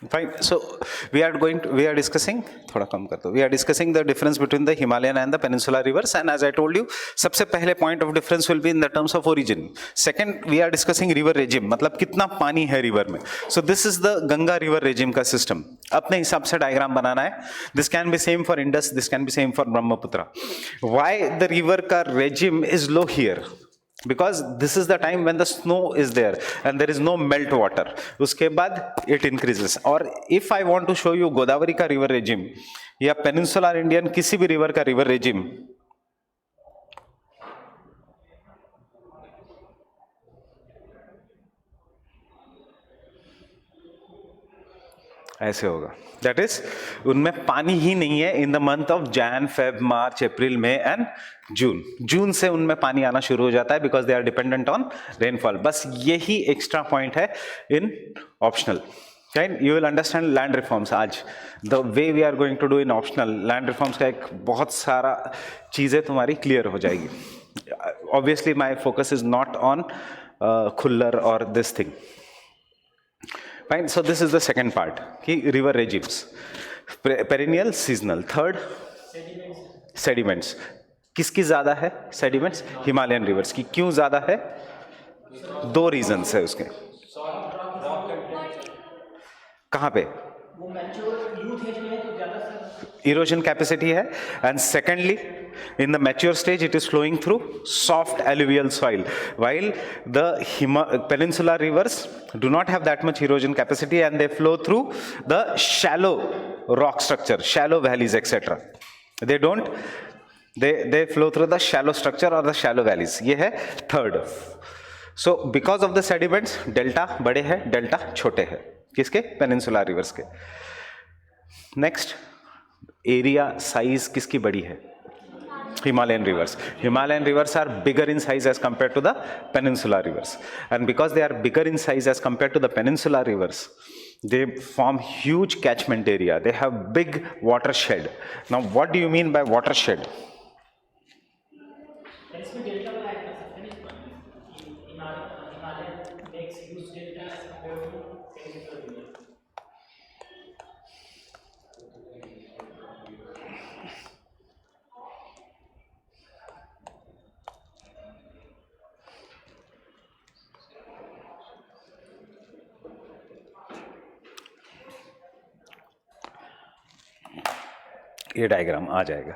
Fine. So we are discussing थोड़ा कम कर दो. We are discussing the difference between the Himalayan and the peninsular rivers, and as I told you, सबसे पहले point of difference will be in the terms of origin. Second, we are discussing river regime, मतलब कितना पानी है river में. So this is the Ganga river regime का system. अपने हिसाब से diagram बनाना है. This can be same for Indus, this can be same for Brahmaputra. Why the river का regime is low here? Because this is the time when the snow is there and there is no melt water. उसके बाद it increases. और if I want to show you Godavari का river regime या peninsular Indian किसी भी river का river regime, ऐसे होगा. That is, उनमें पानी ही नहीं है in the month of Jan, Feb, March, April, May and June. जून से उनमें पानी आना शुरू हो जाता है because they are dependent on rainfall. बस यही extra point है in optional. Right? You will understand land reforms आज. The way we are going to do in optional land reforms का एक बहुत सारा चीजें तुम्हारी clear हो जाएगी. Obviously, my focus is not on Khullar or this thing. Fine. So this is the second part. कि river regimes, perennial, seasonal. Third, sediments. किसकी ज्यादा है sediments? Himalayan rivers की. क्यों ज्यादा है? दो reasons है उसके. कहाँ पे? Erosion capacity है. And secondly, in the mature stage, it is flowing through soft alluvial soil, while the peninsular rivers do not have that much erosion capacity and they flow through the shallow rock structure, shallow valleys, etc. They don't. They flow through the shallow structure or the shallow valleys. ये है third. So because of the sediments, delta बड़े हैं, delta छोटे हैं. किसके? Peninsular rivers के. Next, area size किसकी बड़ी है? Himalayan rivers. Himalayan rivers are bigger in size as compared to the peninsular rivers. And because they are bigger in size as compared to the peninsular rivers, they form huge catchment area. They have big watershed. Now, what do you mean by watershed? ये diagram आ जाएगा.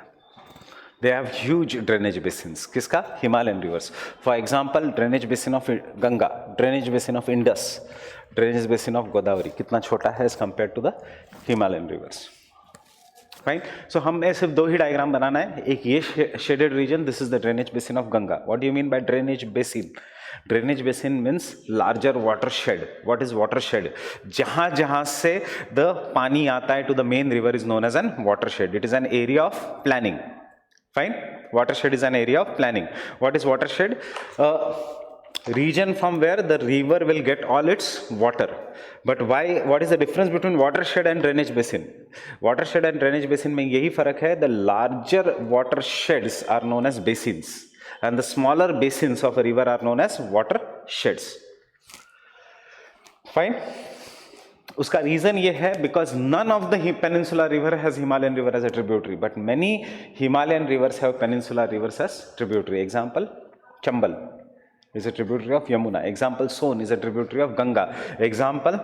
They have huge drainage basins. किसका? Himalayan rivers. For example, drainage basin of Ganga, drainage basin of Indus, drainage basin of Godavari. कितना छोटा है as compared to the Himalayan rivers. Fine. So हमें सिर्फ दो ही diagram बनाना है. एक ये shaded region. This is the drainage basin of Ganga. What do you mean by drainage basin? Drainage basin means larger watershed. What is watershed? जहाँ से the पानी आता है to the main river is known as an watershed. It is an area of planning. Fine. Watershed is an area of planning. What is watershed? Region from where the river will get all its water. But why? What is the difference between watershed and drainage basin? Watershed and drainage basin में यही फर्क है. The larger watersheds are known as basins, and the smaller basins of a river are known as watersheds. Fine. उसका reason ये है because none of the peninsular river has Himalayan river as a tributary, but many Himalayan rivers have peninsular rivers as tributary. Example, Chambal is a tributary of Yamuna. Example, Son is a tributary of Ganga. Example,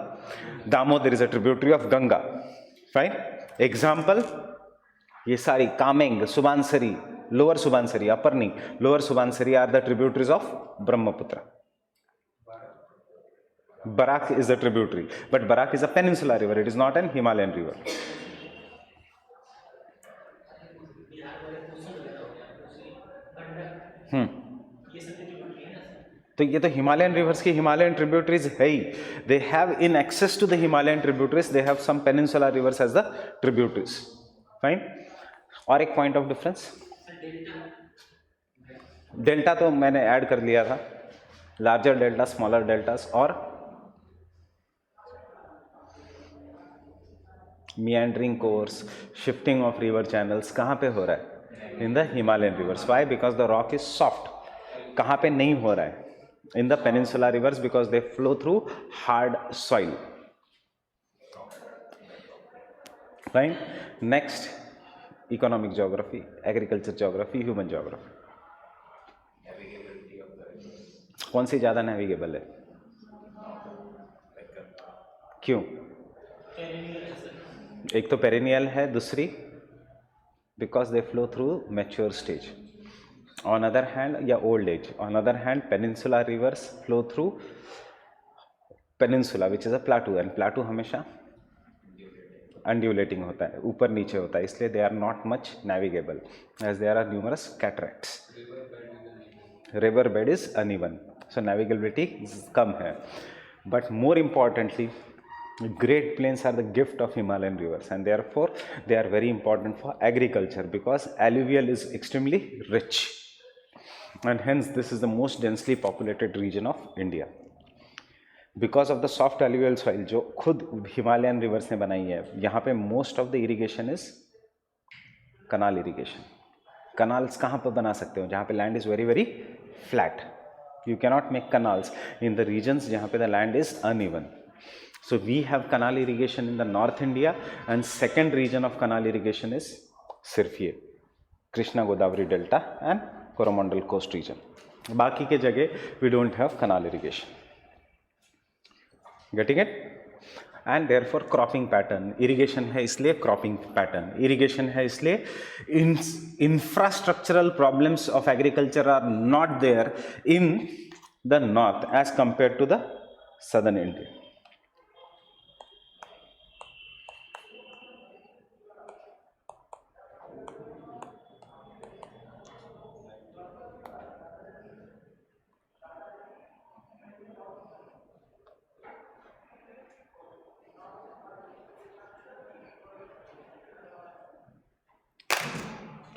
Damodar is a tributary of Ganga. Fine. Example, ये सारी Kameng, Subansari, Lower Subansari, Aparni, Lower Subansari are the tributaries of Brahmaputra. Barak is a tributary, but Barak is a peninsular river. It is not an Himalayan river. तो ये तो Himalayan rivers की Himalayan tributaries है ही. They have in access to the Himalayan tributaries, they have some peninsular rivers as the tributaries. Fine. और एक point of difference. Delta तो मैंने add कर लिया था. Larger delta, smaller deltas और meandering course, shifting of river channels कहाँ पे हो रहा है? In the Himalayan rivers. Why? Because the rock is soft. कहाँ पे नहीं हो रहा है? in the peninsula rivers because they flow through hard soil. Fine. Next, economic geography, agriculture geography, human geography. कौन सी ज़्यादा नेविगेबल है? क्यों? एक तो पेरिनियल है, दूसरी because they flow through mature stage. On other hand या old age. On other hand peninsula rivers flow through peninsula which is a plateau, and plateau हमेशा अनड्यूलेटिंग होता है, ऊपर नीचे होता है, इसलिए they are not much navigable as there are numerous cataracts. River bed is uneven, so navigability कम है. But more importantly, Great Plains are the gift of Himalayan rivers, and therefore they are very important for agriculture because alluvial is extremely rich, and hence this is the most densely populated region of India. Because of the soft alluvial soil जो खुद Himalayan rivers ने बनाई है, यहाँ पे most of the irrigation is canal irrigation. Canals कहाँ पर बना सकते हो? जहाँ पे land is very very flat. You cannot make canals in the regions जहाँ पे the land is uneven. So we have canal irrigation in the North India, and second region of canal irrigation is सिर्फ ये Krishna Godavari Delta and Coromandel Coast region. बाकी के जगह we don't have canal irrigation. Getting it? And therefore cropping pattern, irrigation है इसलिए cropping pattern, irrigation है इसलिए infrastructural problems of agriculture are not there in the north as compared to the southern India.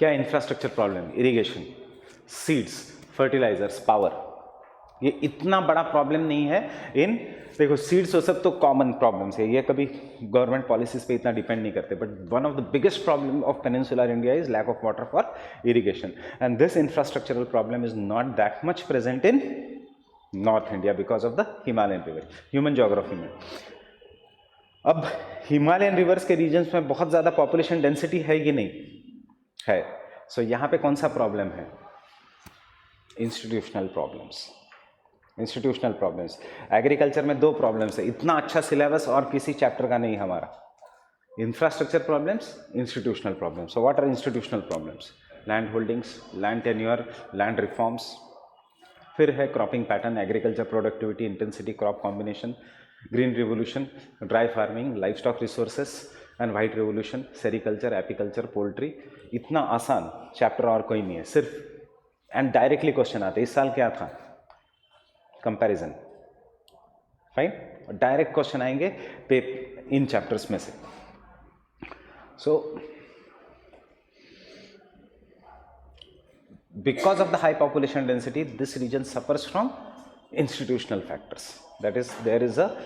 क्या infrastructure problem? Irrigation, seeds, fertilisers, power. ये इतना बड़ा problem नहीं है इन, देखो सीड्स वो सब तो कॉमन प्रॉब्लम्स है, ये कभी गवर्नमेंट पॉलिसीज पे इतना डिपेंड नहीं करते. But one of the biggest problem of peninsular India is lack of water for irrigation, and this infrastructural problem is not that much present in north India because of the Himalayan river. Human geography में अब Himalayan reverse के regions में बहुत ज़्यादा population density है कि नहीं है? सो यहाँ पे कौन सा प्रॉब्लम है? Institutional problems. Institutional problems. Agriculture में दो प्रॉब्लम्स है, इतना अच्छा सिलेबस और किसी चैप्टर का नहीं हमारा. Infrastructure problems, institutional problems. So what are institutional problems? Land holdings, land tenure, land reforms. फिर है cropping pattern, agriculture productivity, intensity, crop combination, green revolution, dry farming, life stock resources and white revolution, sericulture, apiculture, poultry. इतना आसान chapter और कोई नहीं है, सिर्फ and directly question आते. इस साल क्या था? कंपैरिजन. फाइन, डायरेक्ट क्वेश्चन आएंगे पे इन चैप्टर्स में से. सो because of the high population density, this region suffers from institutional factors. That is, there is a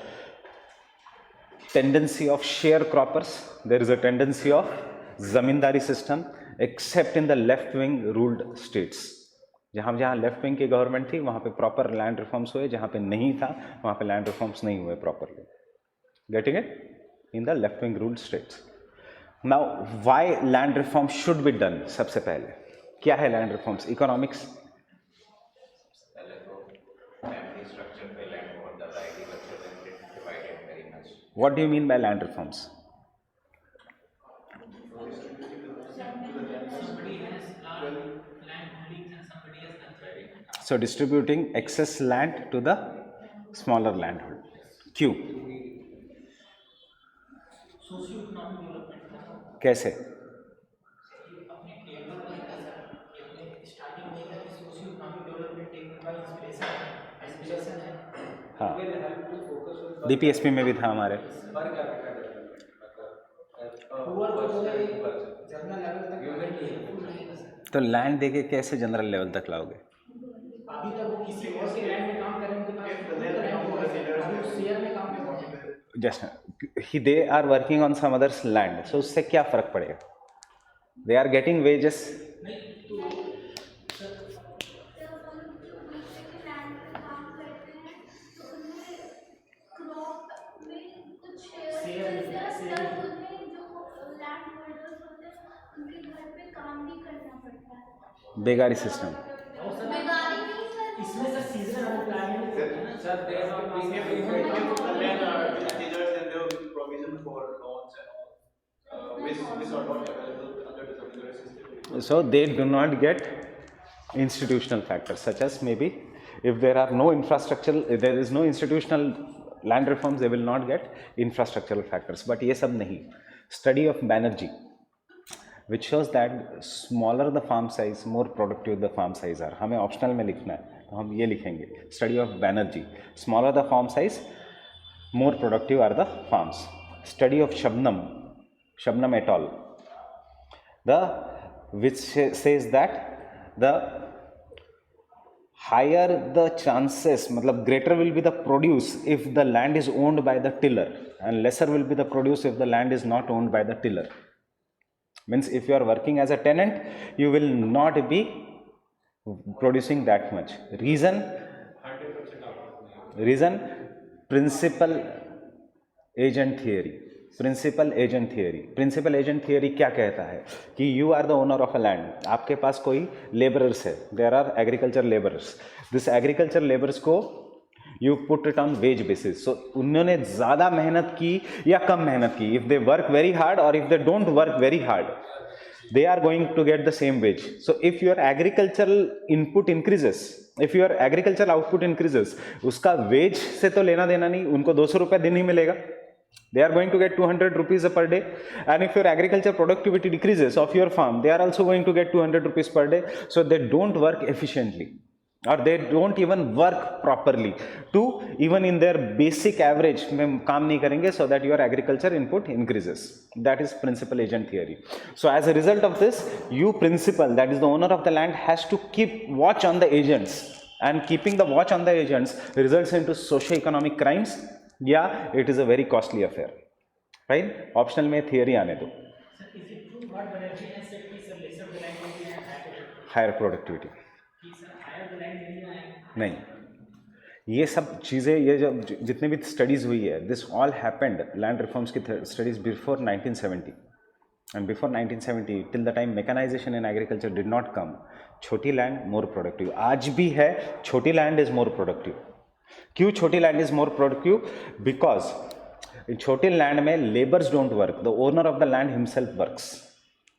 tendency of sharecroppers, there is a tendency of zamindari system, except in the left wing ruled states. जहाँ जहाँ left wing की government थी वहाँ पे proper land reforms हुए, जहाँ पे नहीं था वहाँ पे लैंड रिफॉर्म्स नहीं हुए properly. Getting it? In the left wing ruled states. Now why land reform should be done? सबसे पहले क्या है land reforms? Economics. What do you mean by land reforms? So distributing excess land to the smaller landholder. क्यों? कैसे? हाँ, DPSP में भी था हमारे. तो लैंड देके कैसे जनरल लेवल तक लाओगे? अभी तक वो किसी और के लैंड में काम कर रहे हैं, उनके पास शेयर में काम कर रहे हैं. Just they are working on some others land, so उससे क्या फर्क पड़ेगा? They are getting wages. क्योंकि घर पे काम भी करना पड़ता है। बेगारी सिस्टम बेगारी नहीं सर, इसमें सर सीजन और प्लानिंग होता है ना Sir, there are being payment then teachers and there will be provision for loans and all, which are not available under the particular system. so they do not get institutional factors such as maybe if there are no infrastructure, if there is no institutional land reforms, they will not get infrastructural factors. But ये सब नहीं. Study of Banerjee which shows that smaller the farm size, more productive the farm size are. हमें optional में लिखना है तो हम ये लिखेंगे study of Banerjee, smaller the farm size more productive are the farms. Study of Shabnam et al. Which says that the higher the chances, matlab greater will be the produce if the land is owned by the tiller, and lesser will be the produce if the land is not owned by the tiller. Means if you are working as a tenant, you will not be producing that much. Reason principal agent theory. Principal agent theory क्या कहता है कि you are the owner of a land, आपके पास कोई labourers है, there are agriculture labourers, this agriculture labourers को you put it on wage basis. So उन्होंने ज़्यादा मेहनत की या कम मेहनत की, if they work very hard और if they don't work very hard, they are going to get the same wage. So if your agricultural input increases, if your agricultural output increases, उसका wage से तो लेना देना नहीं, उनको 200 रुपये दिन ही मिलेगा. They are going to get 200 rupees per day. And if your agriculture productivity decreases of your farm, they are also going to get 200 rupees per day. So they don't work efficiently, or they don't even work properly to even in their basic average में काम नहीं करेंगे, so that your agriculture input increases. That is principal agent theory. So as a result of this, you principal, that is the owner of the land, has to keep watch on the agents, and keeping the watch on the agents results into socio-economic crimes. Yeah, it is a very costly affair, right? Optional में theory आने दो. Sir is it true what Banerjee has said कि sir lesser the land will be Higher productivity. कि sir higher the land नहीं है नहीं, ये सब चीज़ें, ये जब जितने भी स्टडीज़ हुई है, this all happened, land reforms की studies before 1970, and before 1970 till the time mechanisation in agriculture did not come, छोटी लैंड मोर प्रोडक्टिव. आज भी है, छोटी लैंड इज मोर प्रोडक्टिव. क्यों छोटी land is more productive? Because छोटी लैंड में labours don't work, the owner of the land himself works,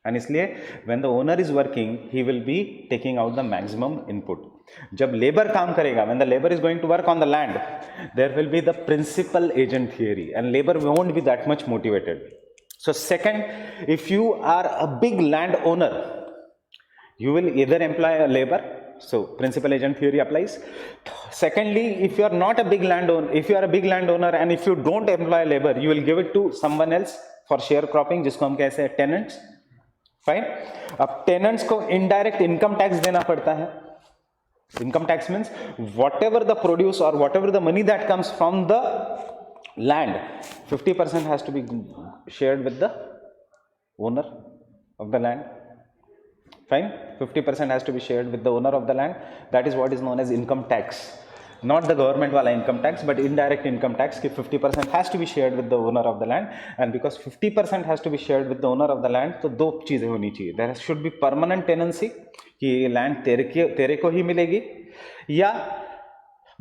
and इसलिए when the owner is working he will be taking out the maximum input. जब labour काम करेगा, when the labour is going to work on the land, there will be the principal agent theory, and labour won't be that much motivated. So second, if you are a big land owner, you will either employ a labor, so principal agent theory applies. Secondly, if you are not a big landowner, if you are a big landowner and if you don't employ labor, you will give it to someone else for sharecropping, जिसको हम कहते हैं tenants. Fine. अब tenants को indirect income tax देना पड़ता है. Income tax means whatever the produce or whatever the money that comes from the land, 50% has to be shared with the owner of the land. Fine, 50% has to be shared with the owner of the land. That is what is known as income tax. Not the government wala income tax, but indirect income tax. कि 50% has to be shared with the owner of the land, and because 50% has to be shared with the owner of the land, तो दो चीज़ें होनी चाहिए. There should be permanent tenancy, कि ये land तेरे को ही मिलेगी, या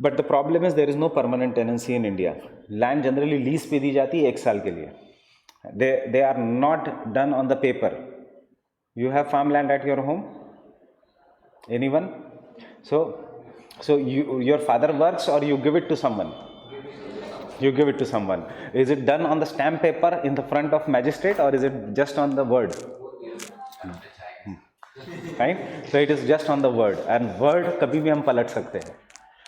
but the problem is there is no permanent tenancy in India. Land generally lease पे दी जाती है 1 साल के लिए. They are not done on the paper. You have farmland at your home? Anyone? So your father works or you give it to someone? You give it to someone. Is it done on the stamp paper in the front of magistrate, or is it just on the word? Right? So it is just on the word, and word कभी भी हम पलट सकते हैं.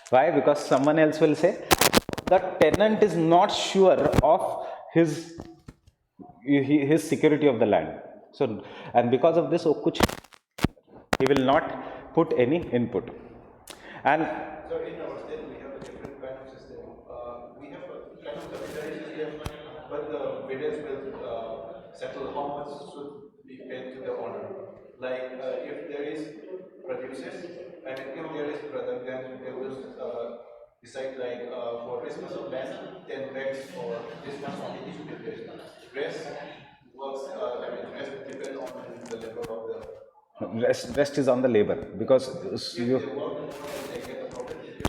Why? Because someone else will say the tenant is not sure of his security of the land. So, and because of this, he will not put any input. And So in our state we have a different kind of system. We have a kind of capitalized system, but the bidders will settle how much should be paid to the owner. Like if there is producers, and if there is product, then they will decide like for this much of land, 10 bags, or this much quantity should be paid. Rest works, rest depends on the rest is on the labor because you.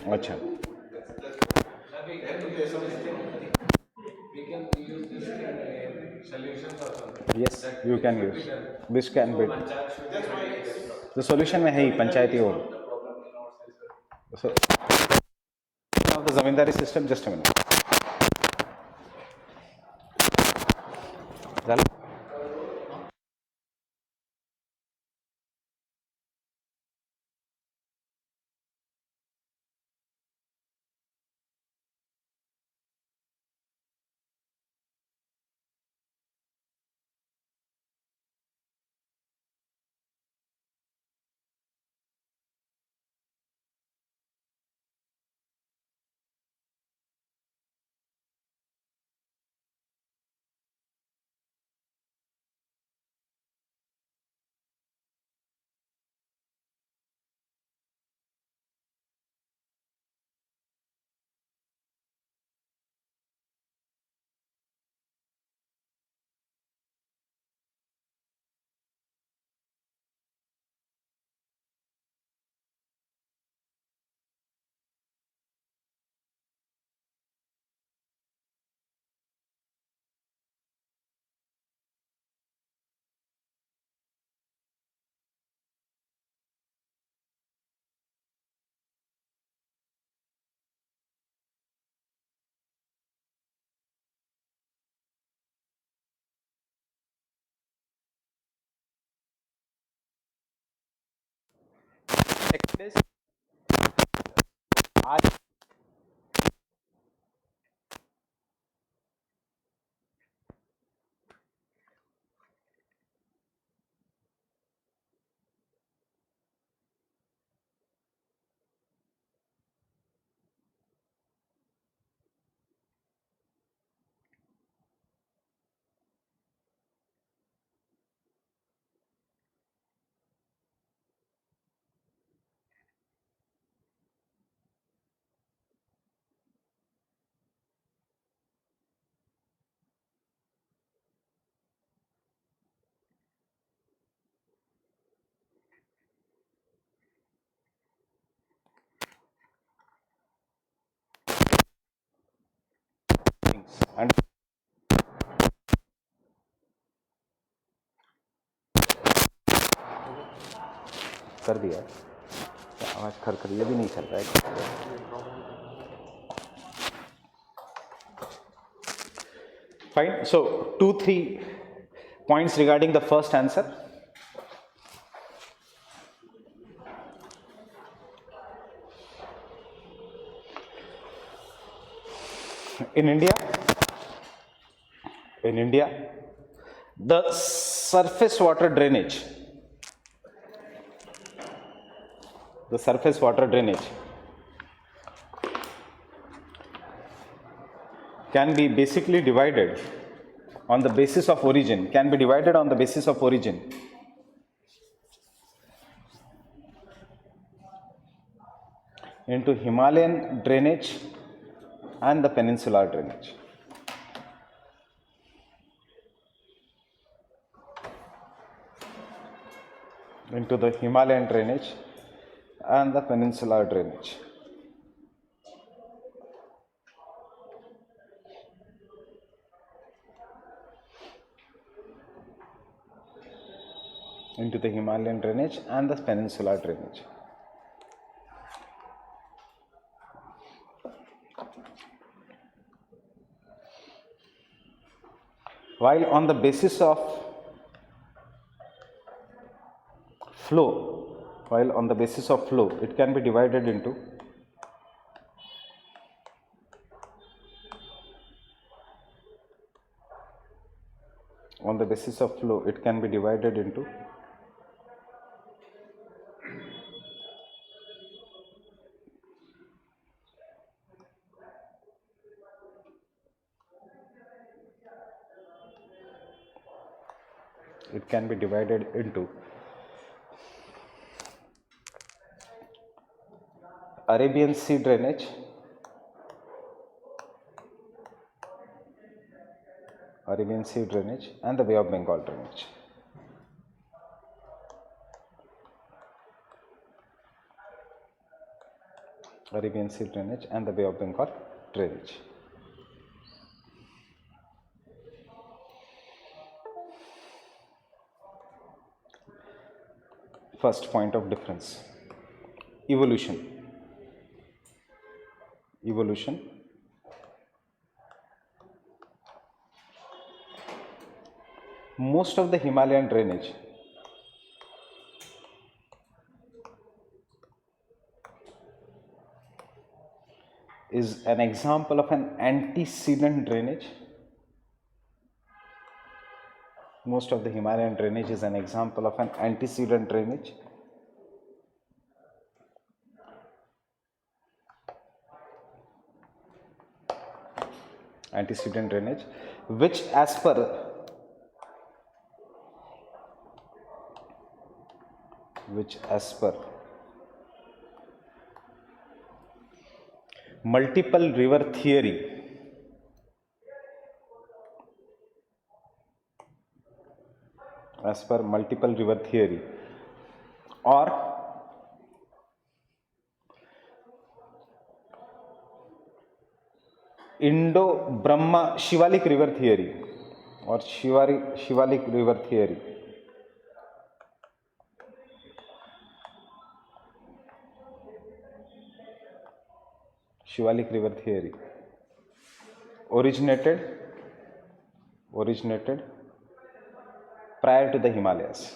अच्छा. We can use this in solutions or something. Yes, you can use. Which can be. Panchayat should be ready this problem. The solution में है ही पंचायती और. So, of the zamindari system, just a minute. झालं? Second is आज and कर दिया. आवाज खरखर ये भी नहीं चल रहा है. Fine. So 2-3 points regarding the first answer. In India, the surface water drainage can be basically divided on the basis of origin, into Himalayan drainage and the peninsular drainage. Into the Himalayan drainage and the peninsular drainage. Into the Himalayan drainage and the peninsular drainage. While on the basis of flow, it can be divided into Arabian Sea drainage, and the Bay of Bengal drainage. Arabian Sea drainage and the Bay of Bengal drainage. First point of difference, evolution. Most of the Himalayan drainage is an example of an antecedent drainage. Most of the Himalayan drainage is an example of an antecedent drainage. Antecedent drainage, which as per multiple river theory or Indo-Brahma Shivalik river theory or Shivalik river theory originated prior to the Himalayas.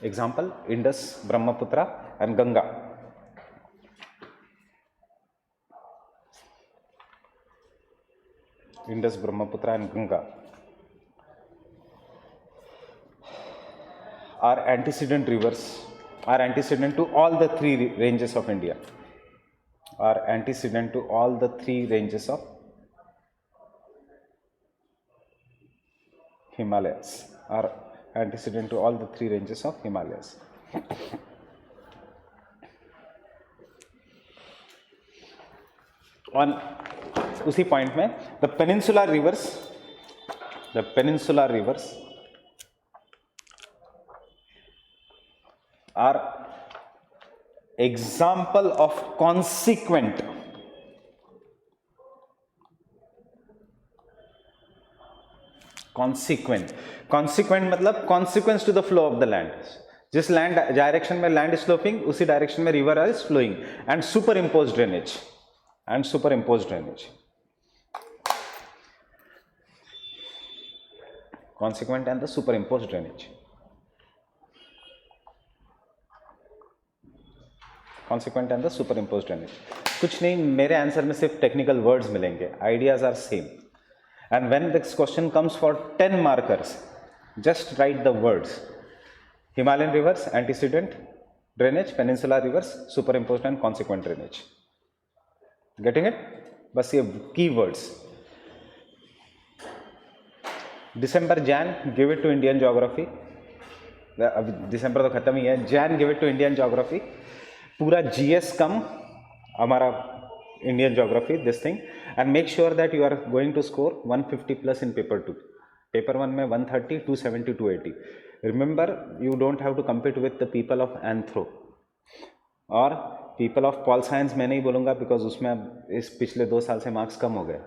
Example, Indus, Brahmaputra and Ganga. Indus, Brahmaputra and Ganga are antecedent rivers, are antecedent to all the three ranges of India. Himalayas. On उसी point में the peninsular rivers are example of consequent मतलब consequence to the flow of the land. जिस land direction में land sloping उसी direction में river is flowing and superimpose drainage consequent and the superimposed drainage. कुछ नहीं, मेरे answer में सिर्फ टेक्निकल वर्ड्स मिलेंगे, ideas are same. And when this question comes for 10 markers, just write the words: Himalayan rivers, antecedent drainage; Peninsular rivers, superimposed and consequent drainage. Getting it? बस ये keywords. December, Jan, give it to Indian geography. अब दिसंबर तो खत्म ही है. Jan, give it to Indian geography. पूरा GS कम हमारा Indian geography, this thing, and make sure that you are going to score 150 plus in paper 2. Paper 1 में 130, 270, 280. Remember, you don't have to compete with the people of Anthro और people of Pol Science. मैं नहीं बोलूँगा because उसमें इस पिछले 2 साल से मार्क्स कम हो गए.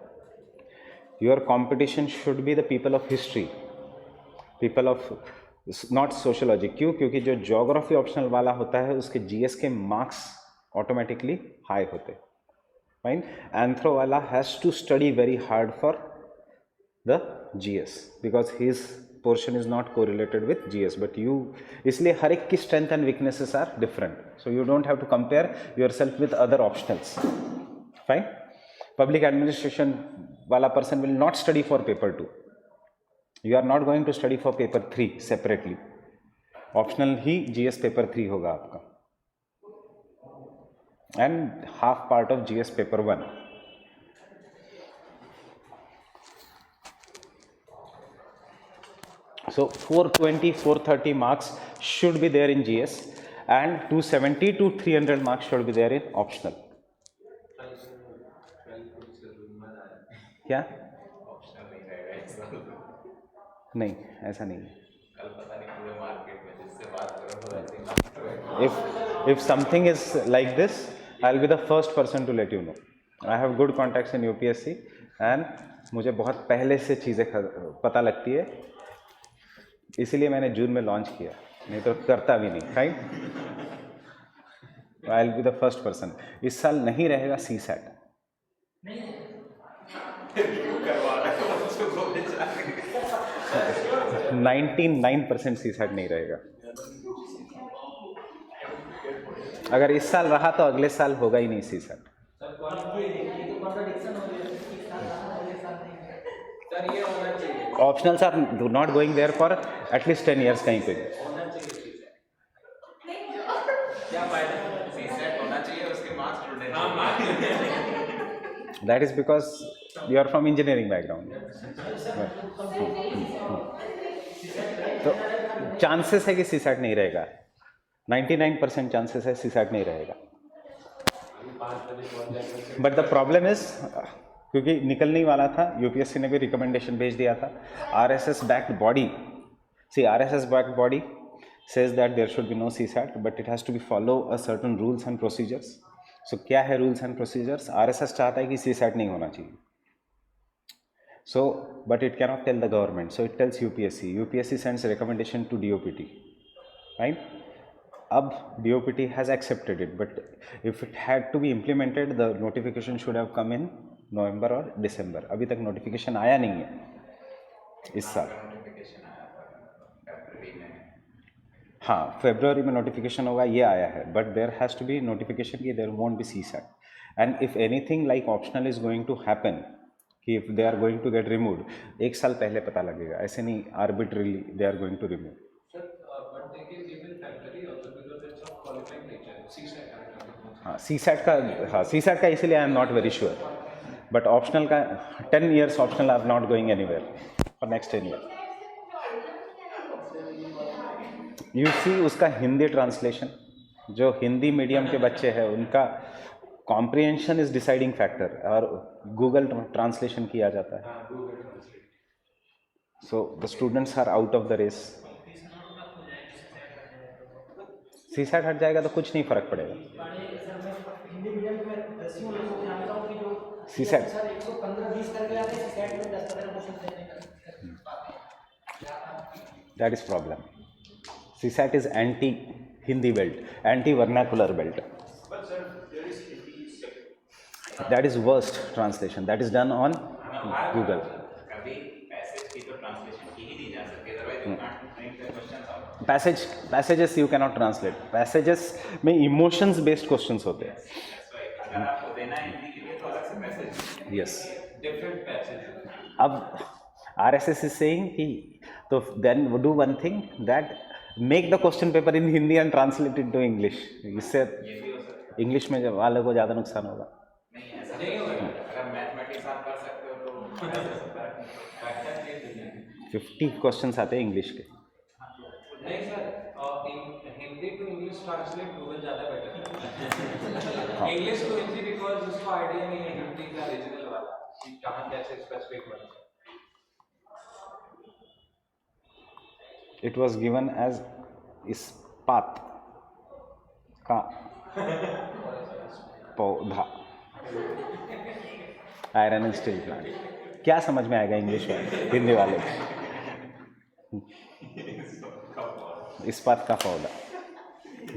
Your competition should be the people of history, people of not sociology. क्यों? क्योंकि जो geography optional वाला होता है उसके GS के marks automatically high होते हैं. Fine. Anthro wala has to study very hard for the GS because his portion is not correlated with GS, but you, इसलिए हर एक की strength and weaknesses are different, so you don't have to compare yourself with other optionals. Fine. Public administration wala person will not study for paper 2. You are not going to study for paper 3 separately. Optional he GS paper 3 होगा आपका and half part of GS paper 1. So 420, 430 marks should be there in GS and 270 to 300 marks should be there in optional. क्या? नहीं, ऐसा नहीं है. कल पता नहीं पूरे मार्केट में जिससे बात करो तो ऐसे ही मार्केट में If something is like this, I'll be the first person to let you know. I have good contacts in UPSC and मुझे बहुत पहले से चीज़ें पता लगती है, इसीलिए मैंने जून में लॉन्च किया, नहीं तो करता भी नहीं. Right, I'll be the first person. इस साल नहीं रहेगा CSAT. 99% CSAT नहीं रहेगा. अगर इस साल रहा तो अगले साल होगा ही नहीं CSAT. सर ये होना चाहिए, Optionals are not going there for at least 10 years कहीं पे. होना चाहिए क्या फायदा, सीसेट होना चाहिए उसके मार्क्स जुड़ने चाहिए. That is because you are from engineering background. तो चांसेस है कि CSAT नहीं रहेगा. 99% चांसेस है CSAT नहीं रहेगा. बट द प्रॉब्लम इज, क्योंकि निकलने ही वाला था, यूपीएससी ने भी रिकमेंडेशन भेज दिया था. RSS backed body, see RSS backed body says that there should be no CSAT, but it has to be follow a certain rules and procedures. So क्या है rules and procedures? RSS चाहता है कि CSAT नहीं होना चाहिए. So but it cannot tell the government, so it tells UPSC. UPSC sends a recommendation to DOPT, right? अब DOPT has accepted it, but if it had to be implemented, the notification should have come in November और December. अभी तक notification आया नहीं है इस साल. Notification आया था फरवरी में. हाँ, फरवरी में नोटिफिकेशन होगा, ये आया है. But there has to be notification कि there won't be CSAT. And if anything like optional is going to happen, कि if they are going to get removed, एक साल पहले पता लगेगा. ऐसे नहीं arbitrarily they are going to remove. हाँ, CSAT का इसीलिए I am not very sure. But optional का 10 years optional are not going anywhere for next 10 years. You सी उसका हिंदी ट्रांसलेशन, जो हिंदी मीडियम के बच्चे हैं उनका कॉम्प्रिहेंशन इज डिसाइडिंग फैक्टर, और गूगल ट्रांसलेशन किया जाता है. So the students are out of the race. CSAT हट जाएगा तो कुछ नहीं फर्क पड़ेगा. हिंदी मीडियम में 10 लोगों को जानता हूँ कि जो CSAT सर 115-20 करके आते हैं, CSAT में 10-15 क्वेश्चन देने का. that is problem. CSAT is anti Hindi belt, anti vernacular belt. But sir, there is Hindi second. That is worst translation, that is done on Google. कभी पैसेज की तो translation की ही नहीं जा सकती, otherwise you can't print the questions out. Passages you cannot translate. Passages में emotions based questions होते हैं. अगर आपको देना है हिंदी के लिए तो अलग से पैसेज. Yes. Different passage. अब RSS is saying कि तो then do one thing, that make the question paper in Hindi and translate it to English. इससे इंग्लिश में वालों को ज़्यादा नुकसान होगा. नहीं ऐसा नहीं होगा. अगर मैथमेटिक्स आप कर सकते हो तो 50 क्वेश्चंस आते हैं इंग्लिश के. नहीं sir, Hindi to English translate Google ज़्यादा बेटर है. इंग्लिश टू हिंदी बिकॉज उसको आइडिया नहीं है हिंदी का रीजनल वाला कि कहाँ कैसे specific word. It was given as इस्पात का पौधा, आयरन एंड स्टील प्लांट. क्या समझ में आएगा इंग्लिश में हिंदी वाले को? इस्पात का पौधा.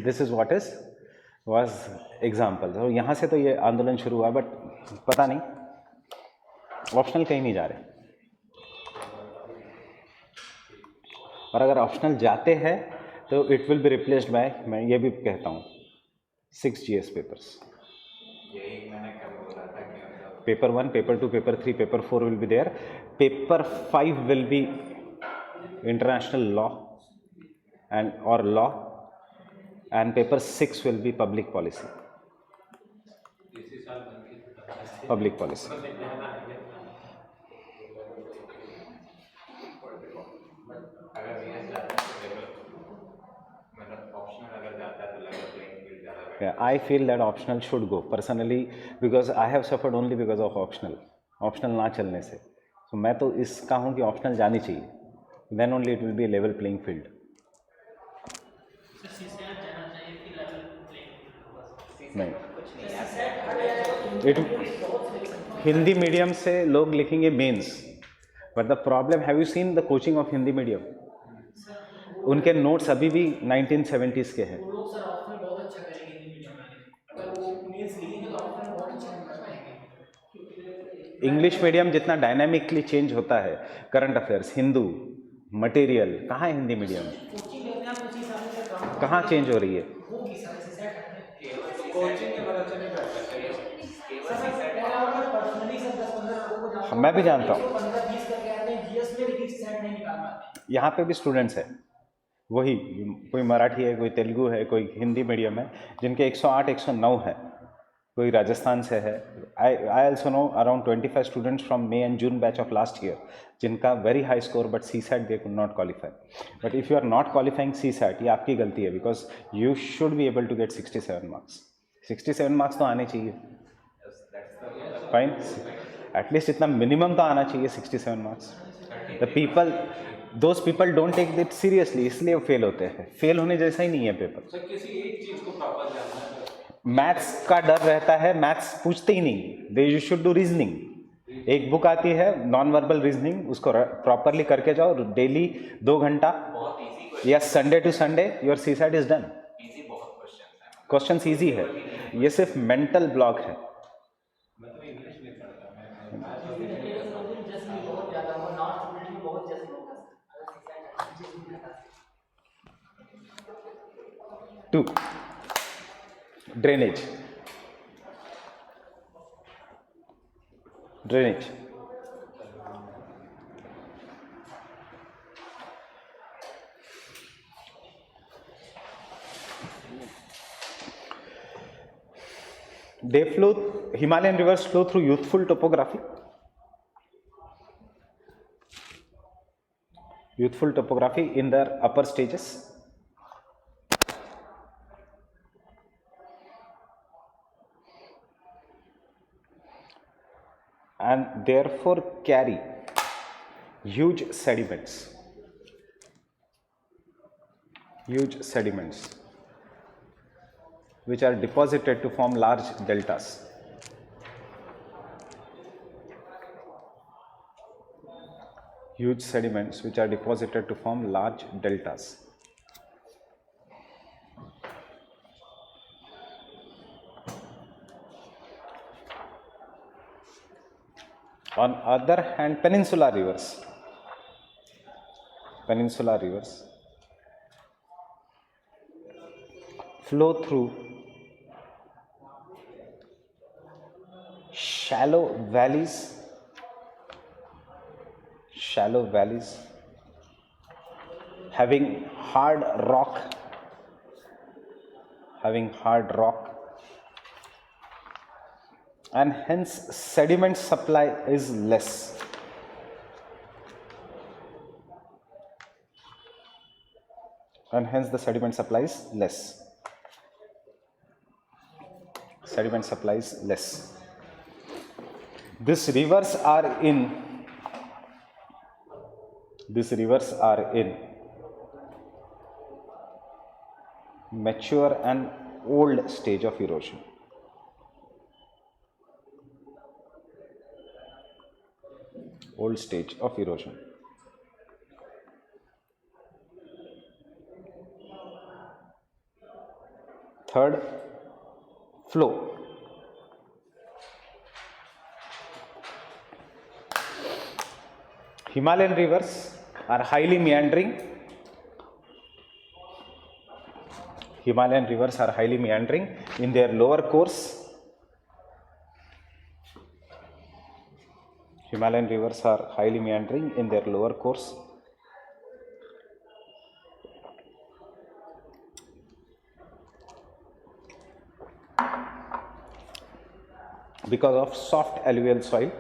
This is what is was example. तो यहाँ से तो ये आंदोलन शुरू हुआ, बट पता नहीं, ऑप्शनल कहीं नहीं जा रहे. और अगर ऑप्शनल जाते हैं तो it will be replaced by, मैं ये भी कहता हूँ, 6 GS पेपर्स. यही मैंने कल बोला था कि paper 1, paper 2, paper 3, paper 4 will be there. Paper 5 will be international law and or law, and paper 6 will be public policy. Public policy. अगर ये जाता है मतलब ऑप्शनल अगर जाता है तो लगभग प्लेइंग फील्ड ज़्यादा better. Yeah, I feel that optional should go personally, because I have suffered only because of optional ना चलने से. तो मैं तो इसका हूँ कि ऑप्शनल जानी चाहिए. then only it will be a level playing field. नहीं, हिंदी मीडियम से लोग लिखेंगे mains, but the problem, have you seen the coaching of Hindi medium? उनके नोट्स अभी भी 1970s के हैं. वो लोग सर ऑप्शन बहुत अच्छा करेंगे हिंदी मीडियम वाले, अगर वो मेंस लिखेंगे तो ऑप्शन बहुत अच्छा कर पाएंगे. इंग्लिश मीडियम जितना डायनामिकली चेंज होता है, करंट अफेयर्स, हिंदू, मटेरियल, कहाँ है हिंदी मीडियम? कोचिंग लेते हैं आप उसी हिसाब से काम कहाँ चेंज हो रही है? होगी सर, ऐसे सेट है. कोचिंग के भरोसे नहीं बैठ सकते. पर्सनली सर 10-15 लोगों को जानता हूं, मैं भी जानता हूँ. 15-20 करके आते हैं जीएस में, लेकिन सेट नहीं निकाल पाते. यहाँ पे भी स्टूडेंट्स हैं, वही कोई मराठी है, कोई तेलुगु है, कोई हिंदी मीडियम है, जिनके 108 109 है, कोई राजस्थान से है. I also know around 25 students from May and June batch of last year, जिनका very high score but CSAT they could not qualify. But if you are not qualifying CSAT, ये आपकी गलती है, because you should be able to get 67 marks. 67 marks तो आने चाहिए. Fine, at least इतना minimum तो आना चाहिए 67 marks. The people, those people don't take it seriously, इसलिए वो फेल होते हैं. फेल होने जैसा ही नहीं है पेपर. सर किसी एक चीज को प्रॉपर जानना है. मैथ्स का डर रहता है, मैथ्स पूछते ही नहीं. They you should do reasoning. एक बुक आती है नॉन वर्बल रीजनिंग, उसको प्रॉपरली करके जाओ डेली 2 घंटा. या Sunday to Sunday your CSAT is done. Question easy है, ये सिर्फ मेंटल ब्लॉक है. बहुत ज्यादा वो नॉट स्टूडेंट भी बहुत जस्ट लोग हैं. 2. Drainage. Drainage they flow, Himalayan rivers flow through youthful topography. Youthful topography in their upper stages. And therefore carry huge sediments. Huge sediments which are deposited to form large deltas. Huge sediments which are deposited to form large deltas. On other hand, peninsular rivers flow through shallow valleys having hard rock and hence sediment supply is less. And hence the sediment supply is less. Sediment supply is less. These rivers are in mature and old stage of erosion. Old stage of erosion. Third, flow. Himalayan rivers are highly meandering. In their lower course. Himalayan rivers are highly meandering in their lower course. Because of soft alluvial soil.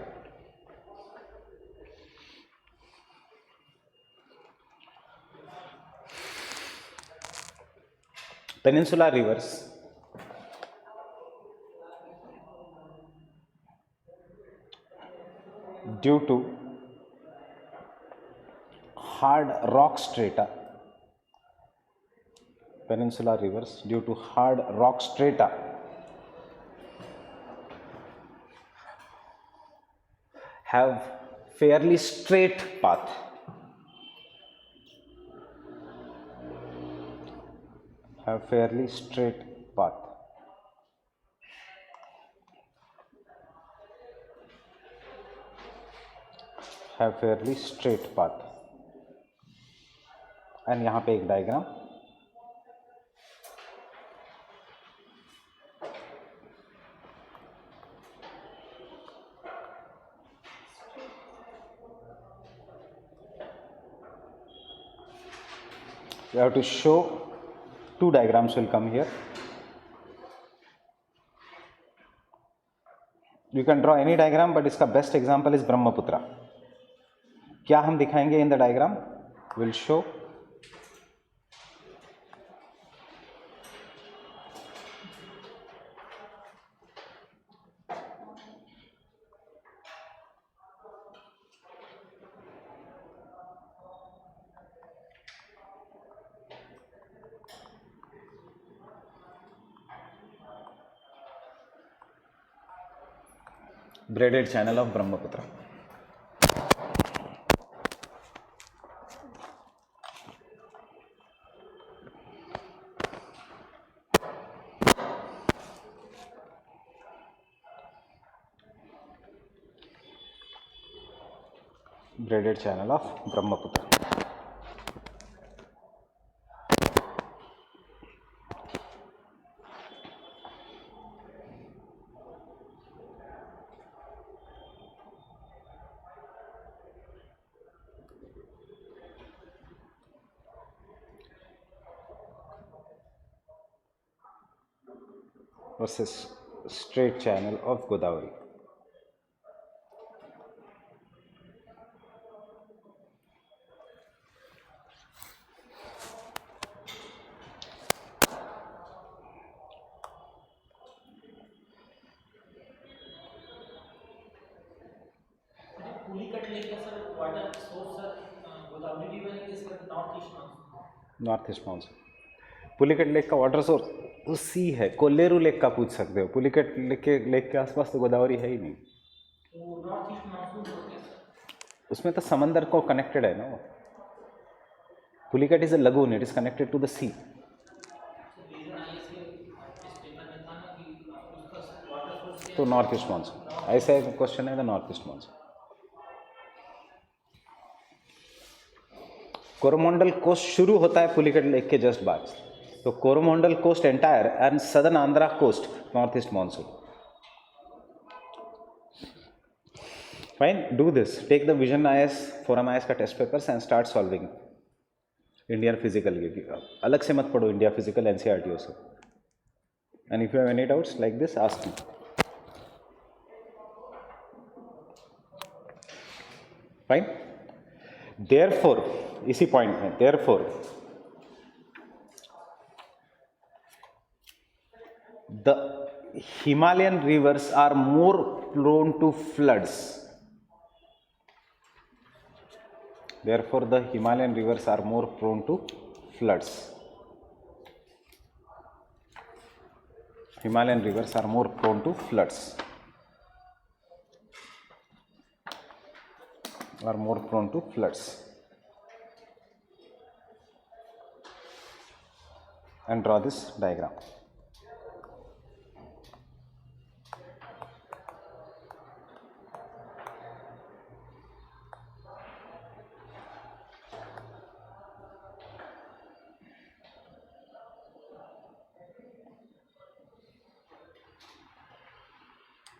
Peninsular rivers due to hard rock strata, peninsular rivers due to hard rock strata have fairly straight path. Have fairly straight path. Have fairly straight path. And यहाँ पे एक diagram, you have to show two diagrams will come here. You can draw any diagram, but इसका best example is Brahmaputra. क्या हम दिखाएंगे in the diagram? Will show braided channel of Brahmaputra. Braided channel of Brahmaputra. Versus straight channel of Godavari. Pulicat lake का sir water source sir Godavari river है कि sir north east monsoon? North east monsoon. Pulicat lake का water source तो sea है. कोल्लेरू lake का पूछ सकते हो. पुलिकट लेक के आसपास तो गोदावरी है ही नहीं. तो नॉर्थ ईस्ट मानसून होते हैं सर? उसमें तो समंदर को कनेक्टेड है ना वो. Pulicat is a lagoon, it is connected to the sea. तो नॉर्थ ईस्ट मानसून ऐसा एक क्वेश्चन है. The north east monsoon. Coromandel coast शुरू होता है पुलिकट लेक के जस्ट बाद. तो Coromandel coast entire and southern Andhra coast north east monsoon. Fine, do this. Take the vision IAS forum IAS का test papers and start solving Indian physical. अलग से मत पढ़ो इंडिया फिजिकल NCERT से. And if you have any doubts like this ask me. Fine. Therefore इसी point में therefore the Himalayan rivers are more prone to floods. Therefore, the Himalayan rivers are more prone to floods. Himalayan rivers are more prone to floods. Are more prone to floods. And draw this diagram.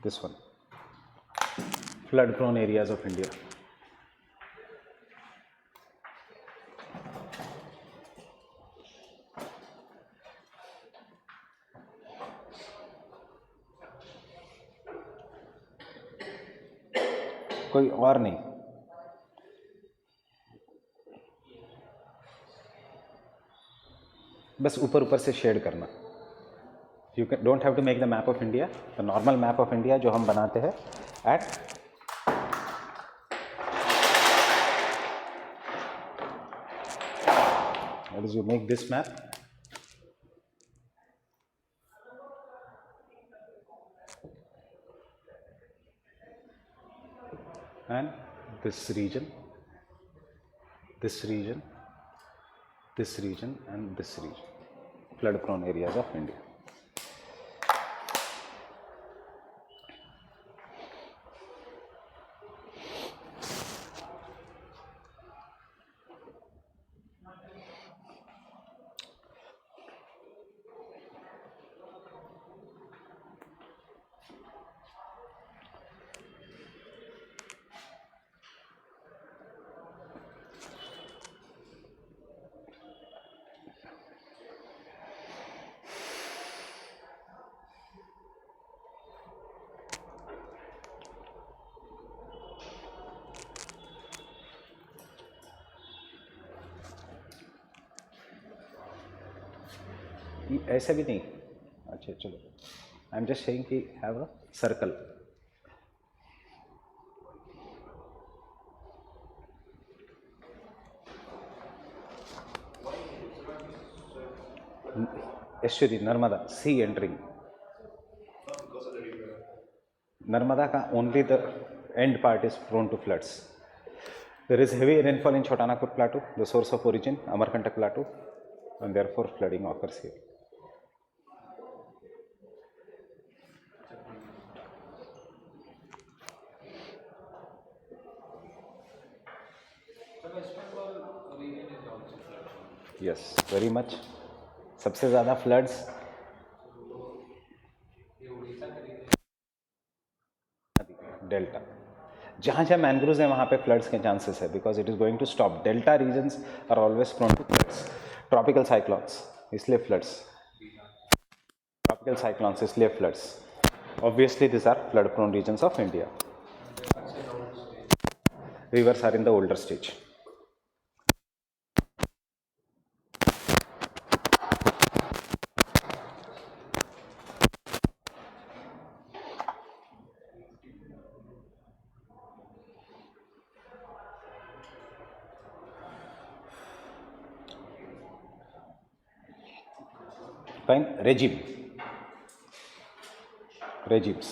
This one, flood prone areas of India. कोई और नहीं. बस ऊपर ऊपर से shade करना. You don't have to make the map of India. The normal map of India जो हम बनाते हैं at as you make this map, and this region, this region, this region, and this region, flood prone areas of India. ऐसे भी नहीं, अच्छा चलो, I am just saying कि have a circle. Estuary Narmada, sea entering Narmada का only the end part is prone to floods. There is heavy rainfall in Chotanagpur Plateau, the source of origin, Amarkantak Plateau, and therefore flooding occurs here. The West Bengal region is also flooded. Yes, very much. सबसे ज़्यादा floods ये उड़ीसा के region delta. जहाँ जहाँ mangroves हैं वहाँ पे floods के चांसेस है, because it is going to stop. Delta regions are always prone to floods. Tropical cyclones इसलिए फ्लड्स, ट्रॉपिकल साइक्लॉन्स इसलिए floods. Obviously this are flood prone regions of India. Rivers are in the older stage. Fine. Regime. Regimes.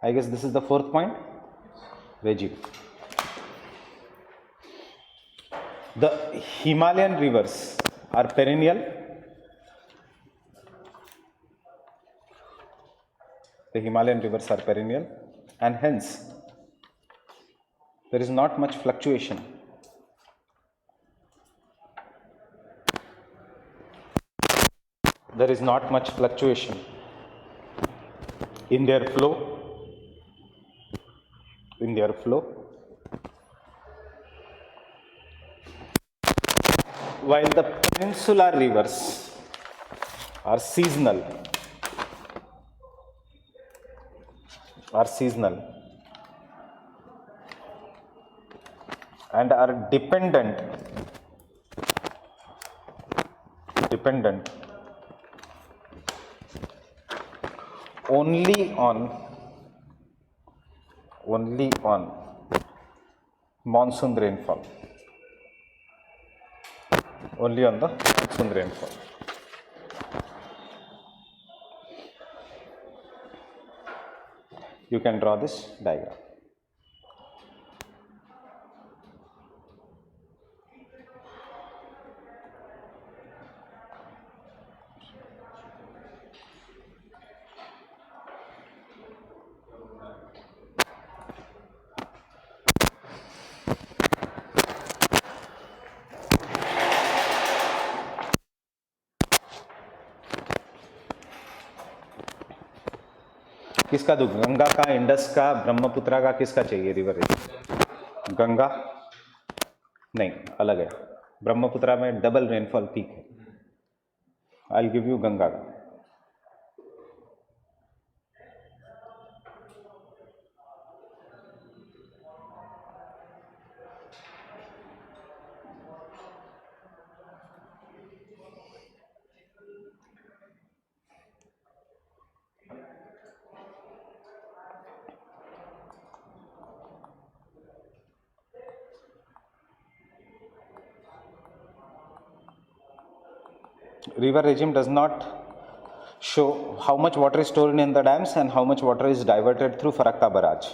I guess this is the fourth point. Regime. The Himalayan rivers are perennial. The Himalayan rivers are perennial, and hence there is not much fluctuation. There is not much fluctuation in their flow. While the peninsular rivers are seasonal, and are dependent only on monsoon rainfall. Only on the monsoon rainfall. You can draw this diagram. किसका दूं? गंगा का, Indus का, ब्रह्मपुत्रा का, किसका चाहिए river? Ganga नहीं, अलग है. ब्रह्मपुत्रा में डबल रेनफॉल पीक है. आई विल गिव यू गंगा का. River regime does not show how much water is stored in the dams and how much water is diverted through Farakka barrage.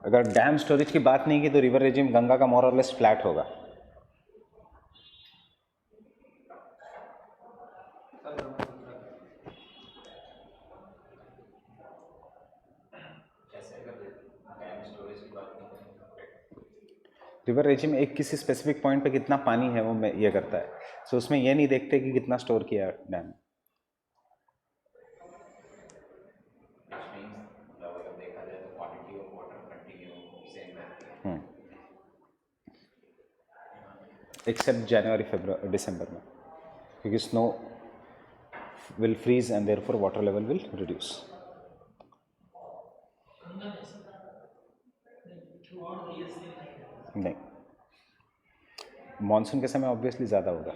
अगर डैम स्टोरेज की बात नहीं की तो रिवर रेजिम गंगा का मोर और लेस फ्लैट होगा. रिवर रेजिम एक किसी स्पेसिफिक पॉइंट पे कितना पानी है वो ये करता है. सो उसमें ये नहीं देखते कि कितना स्टोर किया है डैम. एक्सेप्ट जनवरी फरवरी दिसंबर में, क्योंकि snow will freeze and therefore water level will reduce. नहीं, मॉनसून के समय ऑब्वियसली ज़्यादा होगा.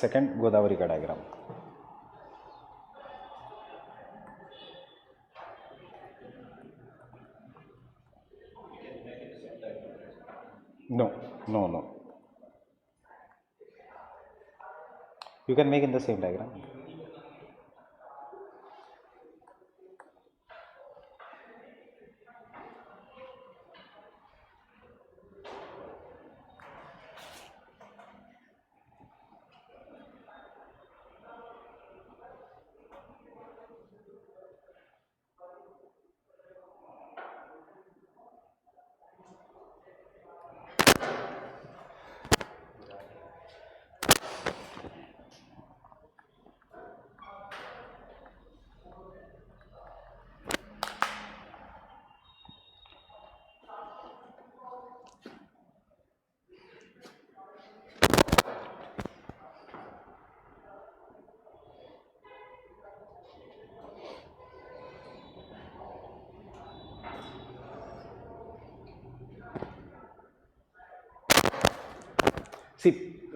सेकंड गोदावरी का diagram. No. You can make in the same diagram.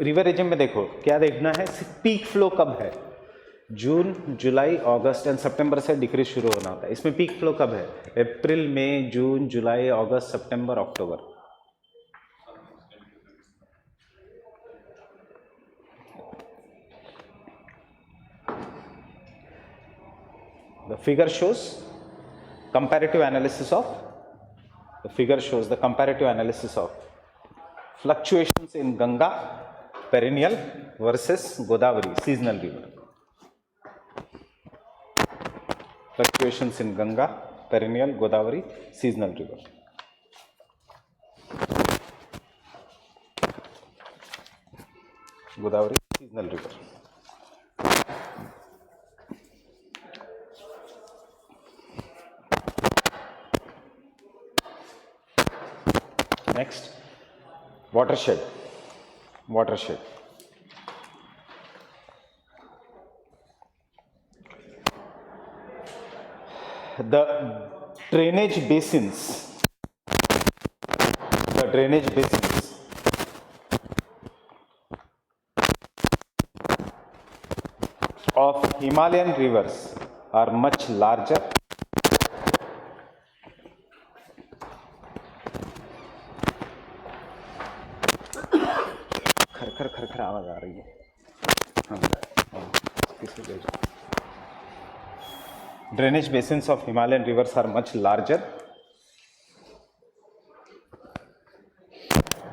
River region में देखो क्या देखना है, पीक फ्लो कब है. जून, जुलाई, अगस्त एंड सितंबर से डिक्रीज शुरू होना होता है. इसमें पीक फ्लो कब है? अप्रैल, मई, जून, जुलाई, अगस्त, सितंबर, अक्टूबर. The figure shows comparative analysis of fluctuations in Ganga perennial versus Godavari seasonal river. Fluctuations in Ganga perennial, Godavari seasonal river. Godavari seasonal river. Next, watershed. The drainage basins of Himalayan rivers are much larger खर आवाज आ रही है. Drainage basins of Himalayan rivers are much larger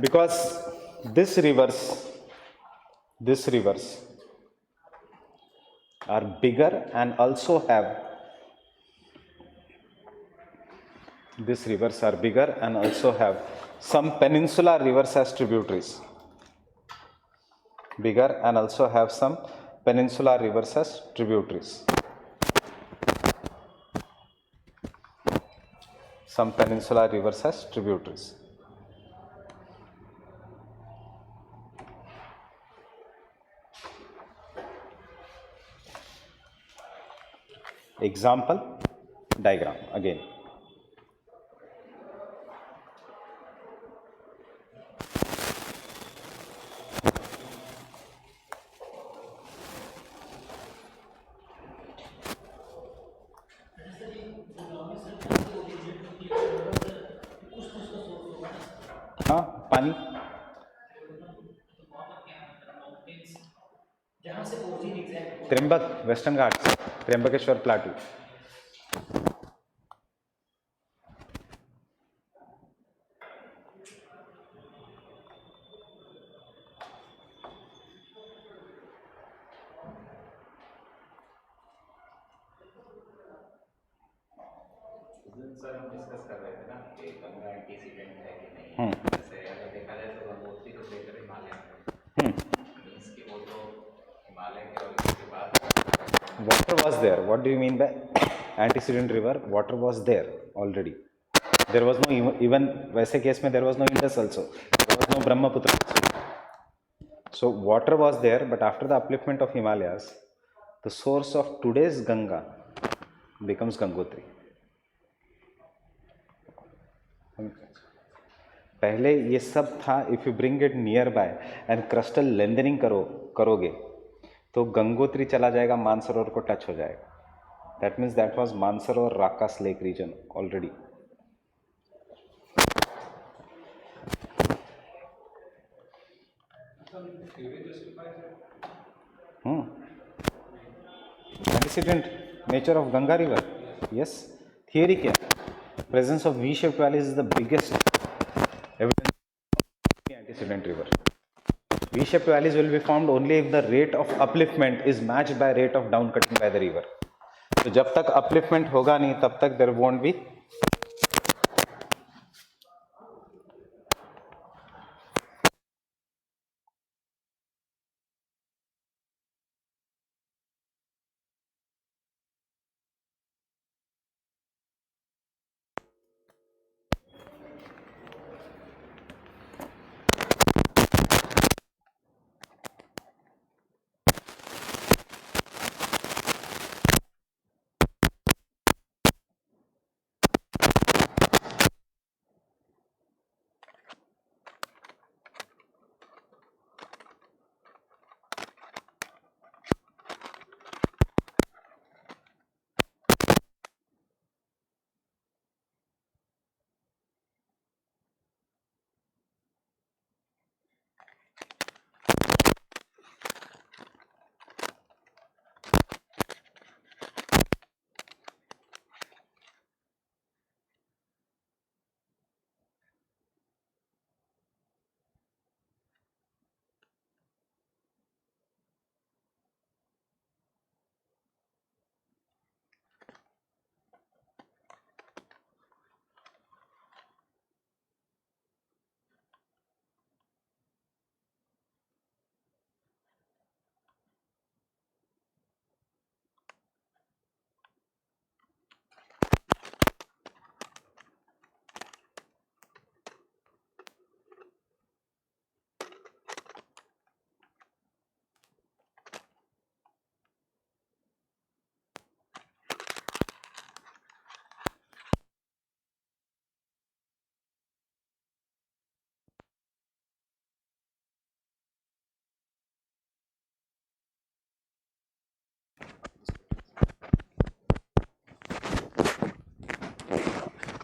because these rivers are bigger and also have some peninsular rivers as tributaries. Some peninsular rivers as tributaries. Example diagram again. पानी जहाँ से origin exact Trimbak, western Ghats, Trimbakeshwar plateau. Sir हम discuss कर रहे थे ना कि Ganga antecedent है कि नहीं, जैसे अगर देखा जाए तो गंगोत्री तो ग्रेटर हिमालय मीन्स कि वो तो हिमालय के और इसके बाद Water was there. What do you mean by antecedent river? Water was there already. There was no even वैसे केस में there was no Indus also. There was no Brahmaputra also. So water was there, but after the upliftment of Himalayas, the source of today's Ganga becomes Gangotri. पहले ये सब था, if you bring it near by and crustal lengthening करोगे तो गंगोत्री चला जाएगा, मानसरोवर को touch हो जाएगा. That means that was Mansarovar Rakas lake region already. Antecedent nature of Ganga river. Yes. Theory क्या? Presence of V-shaped valleys is the biggest evidence of the antecedent river. V-shaped valleys will be formed only if the rate of upliftment is matched by rate of down cutting by the river. तो जब तक upliftment होगा नहीं तब तक there won't be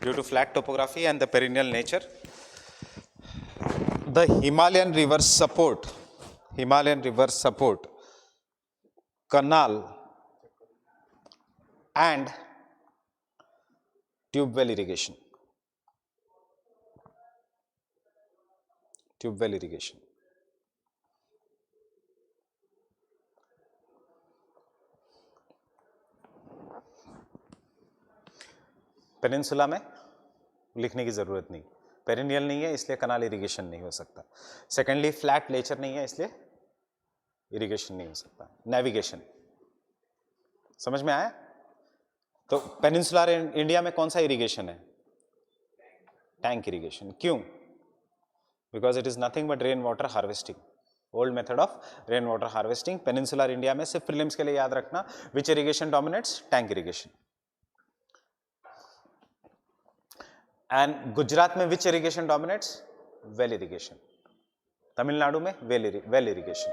due to flat topography and the perennial nature. The Himalayan rivers support canal and tube well irrigation. Peninsula में लिखने की ज़रूरत नहीं, पेरिनियल नहीं है इसलिए कनाल इरिगेशन नहीं हो सकता. सेकेंडली फ्लैट नेचर नहीं है इसलिए इरिगेशन नहीं हो सकता. नेविगेशन समझ में आया? तो पेनिनसुलर इंडिया में कौन सा इरिगेशन है? Tank irrigation. क्यों? Because it is nothing but rain water harvesting, old method of rain water harvesting. Peninsular India में सिर्फ प्रीलिम्स के लिए याद रखना, which irrigation dominates? Tank irrigation. And Gujarat में which irrigation dominates? Well irrigation. Tamil Nadu में well irrigation.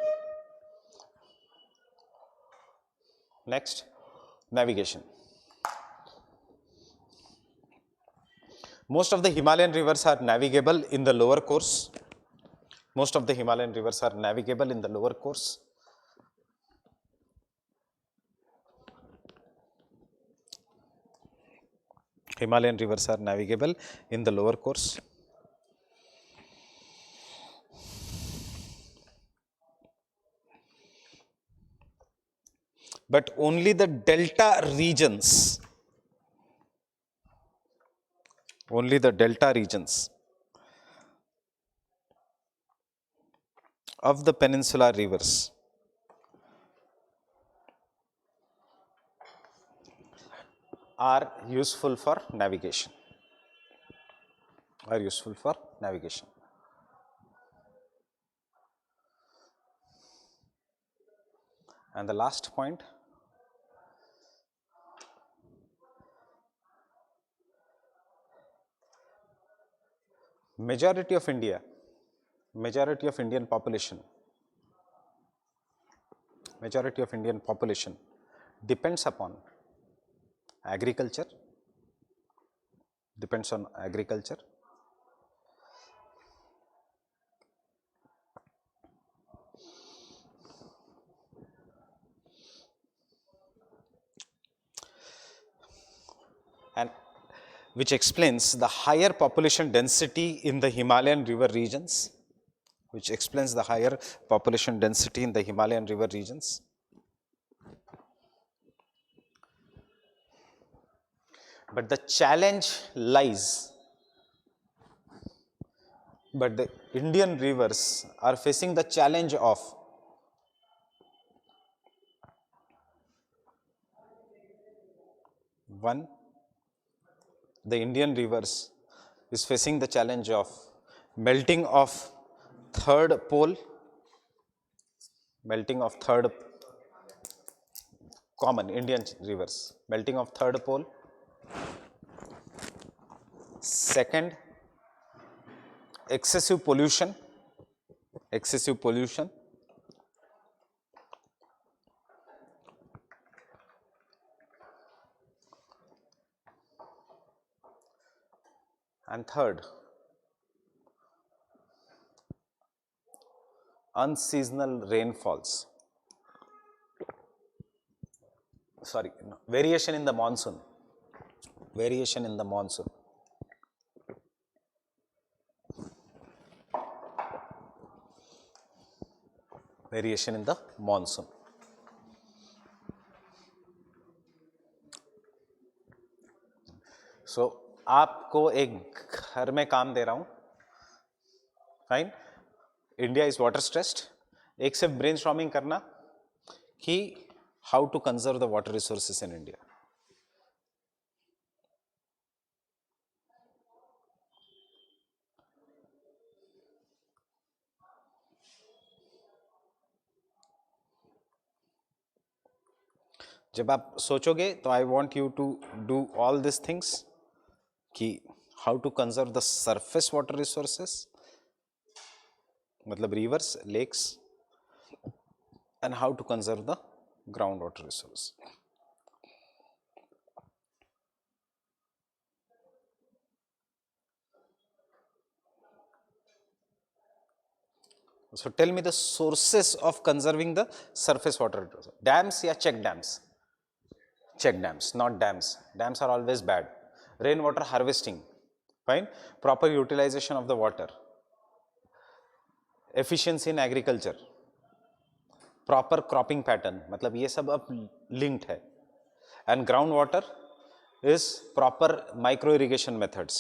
Next, navigation. Most of the Himalayan rivers are navigable in the lower course Most of the Himalayan rivers are navigable in the lower course. Himalayan rivers are navigable in the lower course. But only the delta regions, of the peninsular rivers are useful for navigation. And the last point, majority of Indian population depends upon agriculture, and which explains the higher population density in the Himalayan river regions, But the Indian rivers are facing the challenge of melting of third pole, common Indian rivers, melting of third pole. Second, excessive pollution. And third, unseasonal rainfalls. Variation in the monsoon. So, आपको एक घर में काम दे रहा हूं, fine. India is water stressed. एक सिर्फ ब्रेनस्टॉर्मिंग करना कि how to conserve the water resources in India. जब आप सोचोगे तो I want you to do all this things कि how to conserve the surface water resources, मतलब rivers, lakes, and how to conserve the ground water resource. So tell me the sources of conserving the surface water. Dams या check dams? Check dams, not dams. Dams are always bad. Rainwater harvesting, fine. Proper utilization of the water. Efficiency in agriculture. Proper cropping pattern, मतलब ये सब अब linked है. And groundwater is proper micro irrigation methods.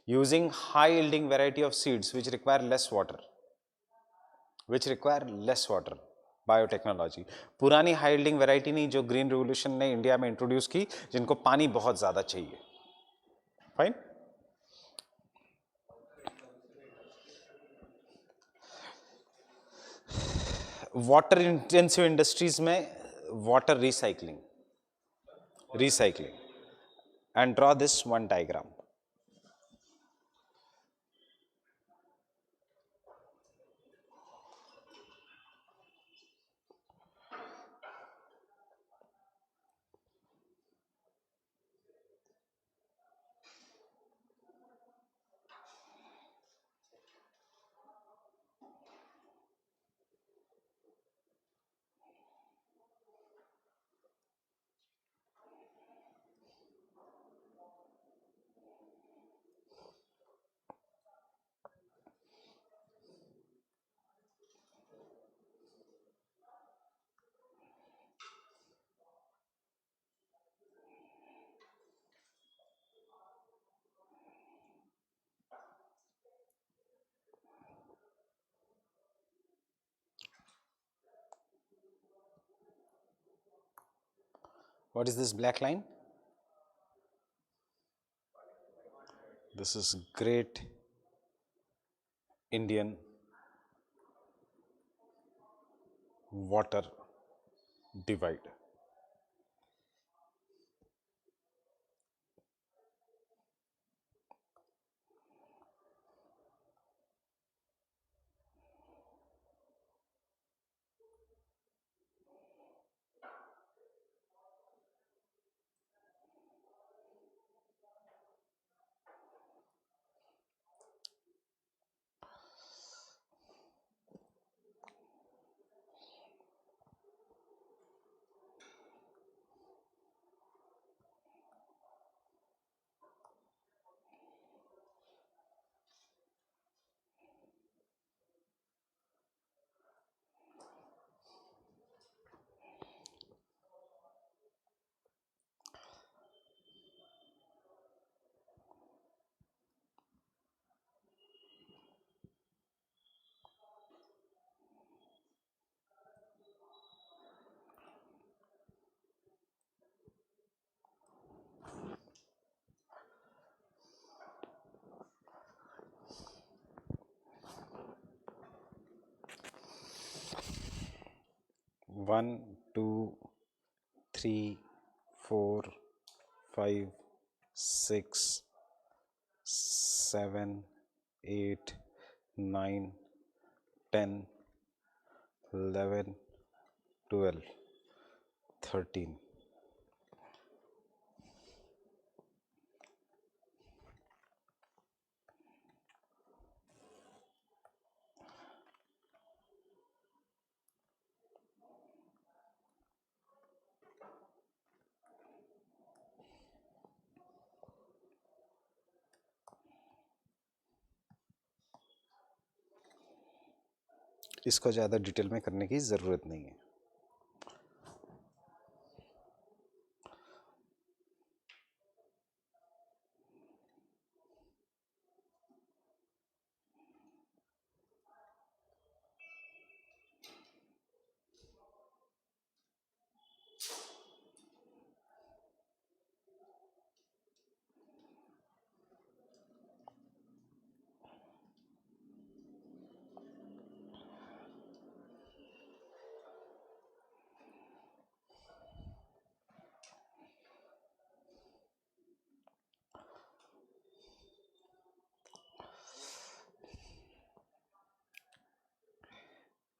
Using high yielding variety of seeds which require less water. Biotechnology. पुरानी high yielding variety नहीं जो green revolution ने India में इंट्रोड्यूस की, जिनको पानी बहुत ज्यादा चाहिए. फाइन. वाटर इंटेंसिव इंडस्ट्रीज में water recycling and draw this one diagram. What is this black line? This is Great Indian Water Divide. One, two, three, 4, 5, 6, 7, 8, 9, 10, 11, 12, 13. इसको ज़्यादा डिटेल में करने की ज़रूरत नहीं है.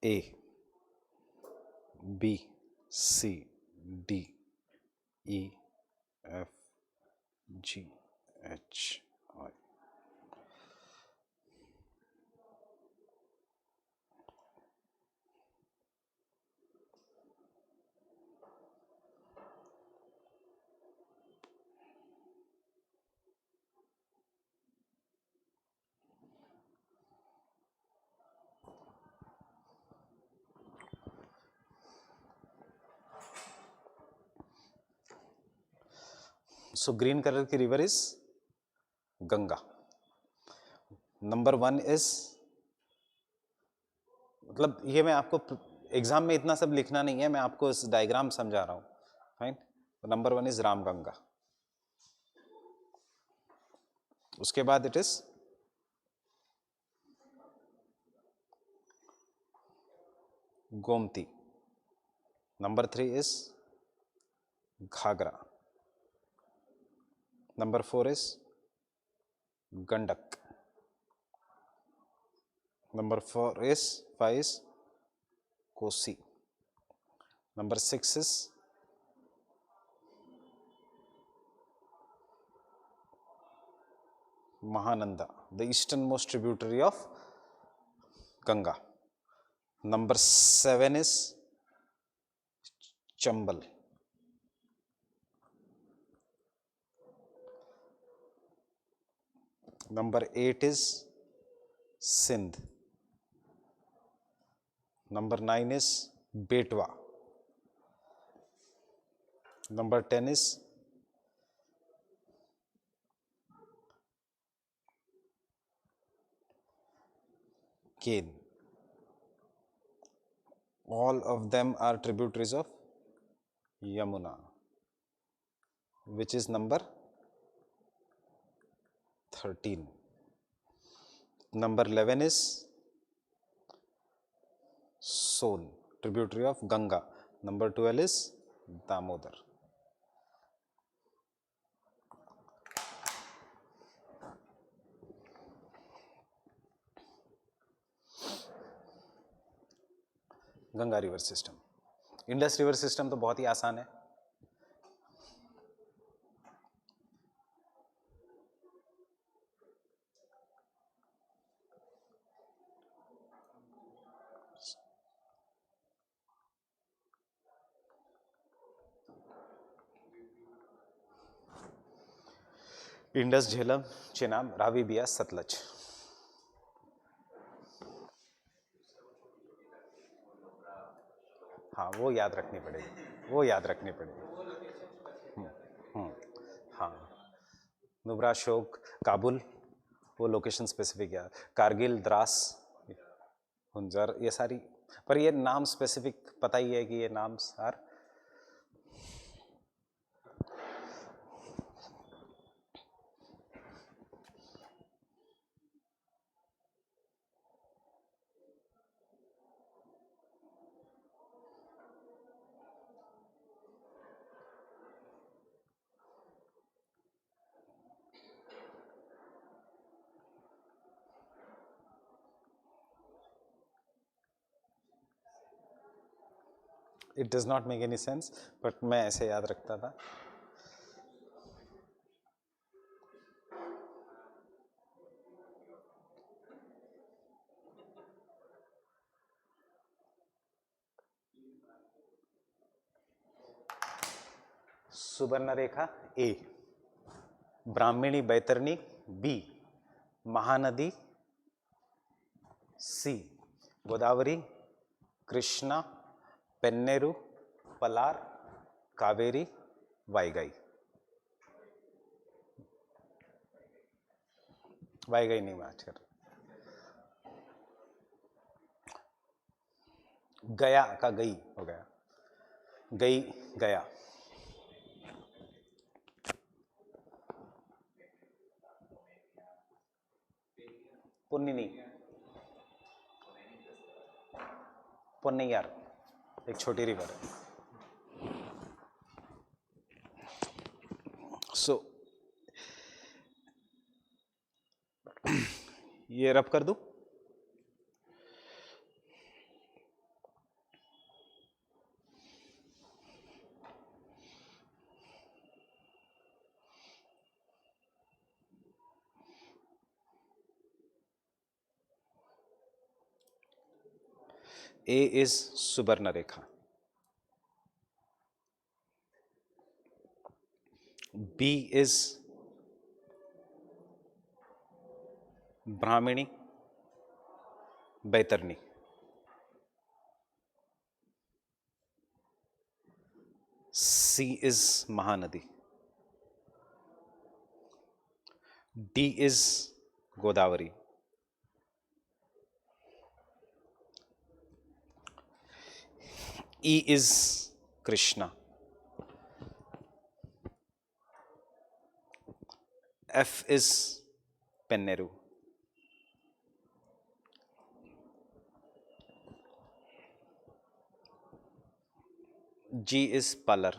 A, B, C, D, E, F, G, H, I. So green color की river is Ganga. Number 1 is, मतलब ये मैं आपको एग्जाम में इतना सब लिखना नहीं है, मैं आपको इस डायग्राम समझा रहा हूं. फाइन. Number 1 is Ramganga. उसके बाद it is Gomti. Number 3 is Ghaghara. Number 4 is Gandak. Number 5 is Kosi. Number 6 is Mahananda, the easternmost tributary of Ganga. Number 7 is Chambal. Number 8 is Sindh. Number 9 is Betwa. Number 10 is Ken. All of them are tributaries of Yamuna. which is number 13. Number 11 is Son, tributary of Ganga. Number 12 is Damodar. Ganga river system. Indus river system तो बहुत ही आसान है. Indus, Jhelum, Chenab, Ravi, Beas, Sutlej. हाँ, वो याद रखनी पड़ेगी, वो याद रखनी पड़ेगी. हाँ, नुब्रा, शोक, काबुल, वो लोकेशन स्पेसिफिक याद. कारगिल, द्रास, हुंजर, ये सारी. पर ये नाम स्पेसिफिक पता ही है कि ये नाम are. It does not make any sense, but मैं ऐसे याद रखता था. Subarnarekha A, Brahmani Baitarani B, Mahanadi C, Godavari, Krishna, Penneru, Palar, Kaveri, Vaigai. Vaigai नहीं मैच कर. गया का गई हो गया. गई, गया. पुन्निनी, पुन्नैयार एक छोटी रिवर है. सो ये रब कर दूं. A is Subarnarekha. B is Brahmini, Baitarni. C is Mahanadi. D is Godavari. E is Krishna. F is Penneru. G is Palar.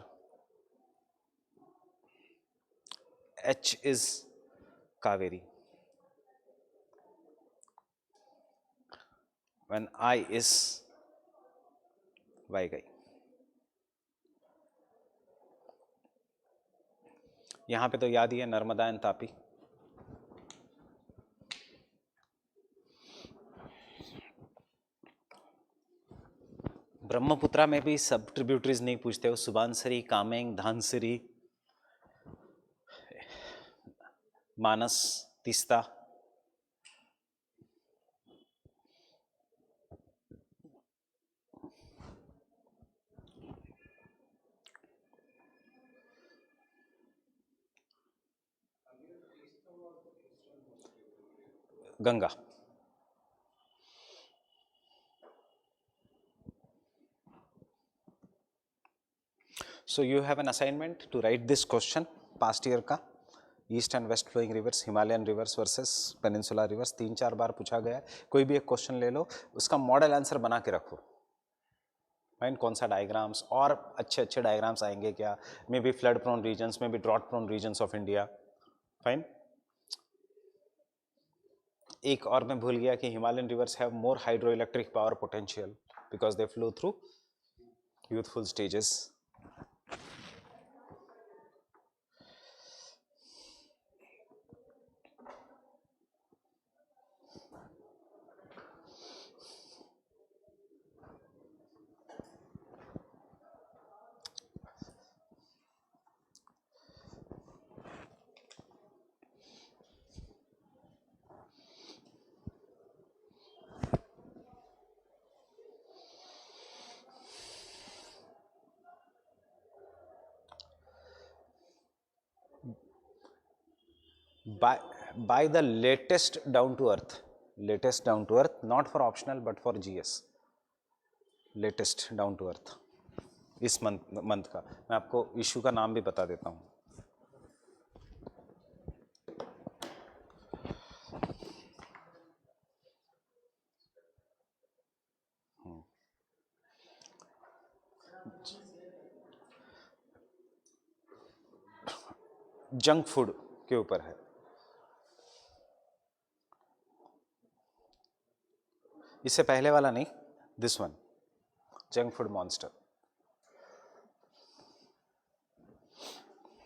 H is Kaveri. When I is Vaigai. यहां पे तो याद ही है, नर्मदा एंड तापी. ब्रह्मपुत्रा में भी सब ट्रिब्यूटरीज नहीं पूछते हो. सुबानसरी, कामेंग, धानसरी, मानस, Teesta. Ganga. So you have an assignment to write this question. Past year का, east and west flowing rivers, Himalayan rivers versus peninsula rivers, 3-4 बार पूछा गया है। कोई भी एक क्वेश्चन ले लो, उसका मॉडल आंसर बना के रखो। फाइन, कौन सा डायग्राम्स और अच्छे अच्छे डायग्राम्स आएंगे क्या, maybe flood prone regions, maybe drought prone regions of India. Fine, एक और मैं भूल गया कि Himalayan rivers have more hydroelectric power potential because they flow through youthful stages. by the latest down to earth, not for optional but for GS, latest down to earth इस month का। मैं आपको issue का नाम भी बता देता हूँ। जंक फूड के ऊपर है। इससे पहले वाला नहीं, this one, junk food monster.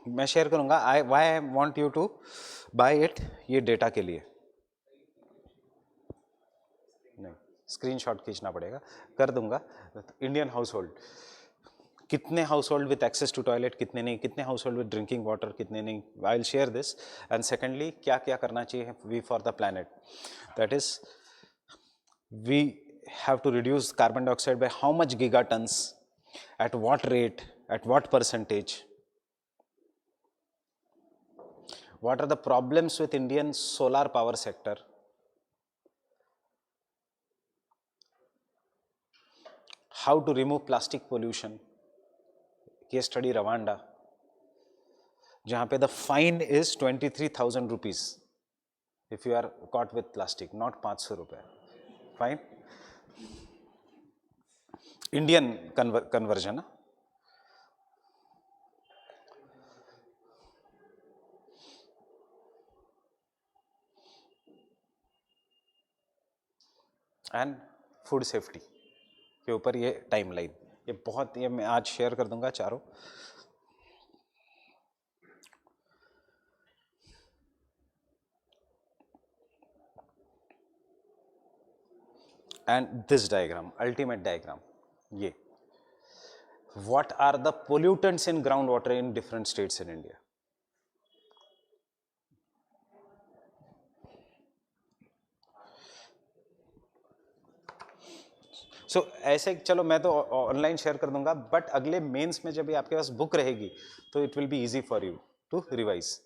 मैं शेयर करूंगा, why I want you to buy it, ये डेटा के लिए नहीं, स्क्रीनशॉट खींचना पड़ेगा, कर दूंगा। इंडियन हाउस होल्ड, कितने household with access to toilet, कितने नहीं, कितने household with drinking water, कितने नहीं। I will share this. And secondly, क्या क्या करना चाहिए we for the planet, that is we have to reduce carbon dioxide by how much gigatons, at what rate, at what percentage. What are the problems with Indian solar power sector? How to remove plastic pollution? Case study Rwanda, जहाँ पे the fine is 23,000 rupees if you are caught with plastic, not 500 रुपए. Fine. Indian conversion. And food safety के ऊपर ये timeline, ये बहुत, ये मैं आज शेयर कर दूंगा चारों। And this diagram, ultimate diagram, ये what are the pollutants in ground water in different states in India. So ऐसे चलो मैं तो ऑनलाइन शेयर कर दूंगा, बट अगले मेंस में जब भी आपके पास बुक रहेगी तो it will be easy for you to revise.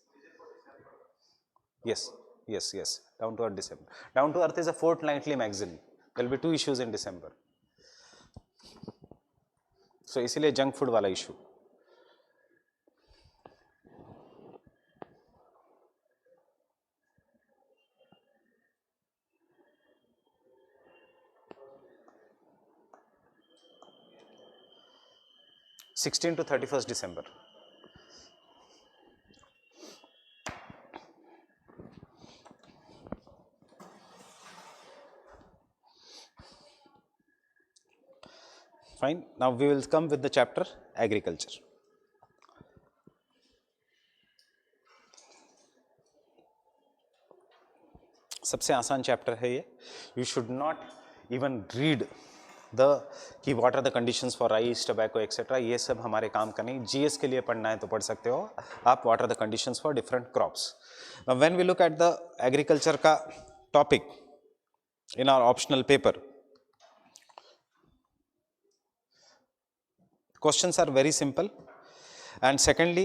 Yes yes yes, down to earth December, down to earth is a fortnightly magazine, there will be 2 issues in December. So इसीलिए junk food वाला issue. (16 to 31st December). Fine. Now we will come with the chapter agriculture. सबसे आसान chapter है ये। You should not even read the कि what are the conditions for rice, tobacco etcetera, ये सब हमारे काम का नहीं। जीएस के लिए पढ़ना है तो पढ़ सकते हो आप, what are the conditions for different crops. Now when we look at the agriculture का topic in our optional paper, questions are very simple, and secondly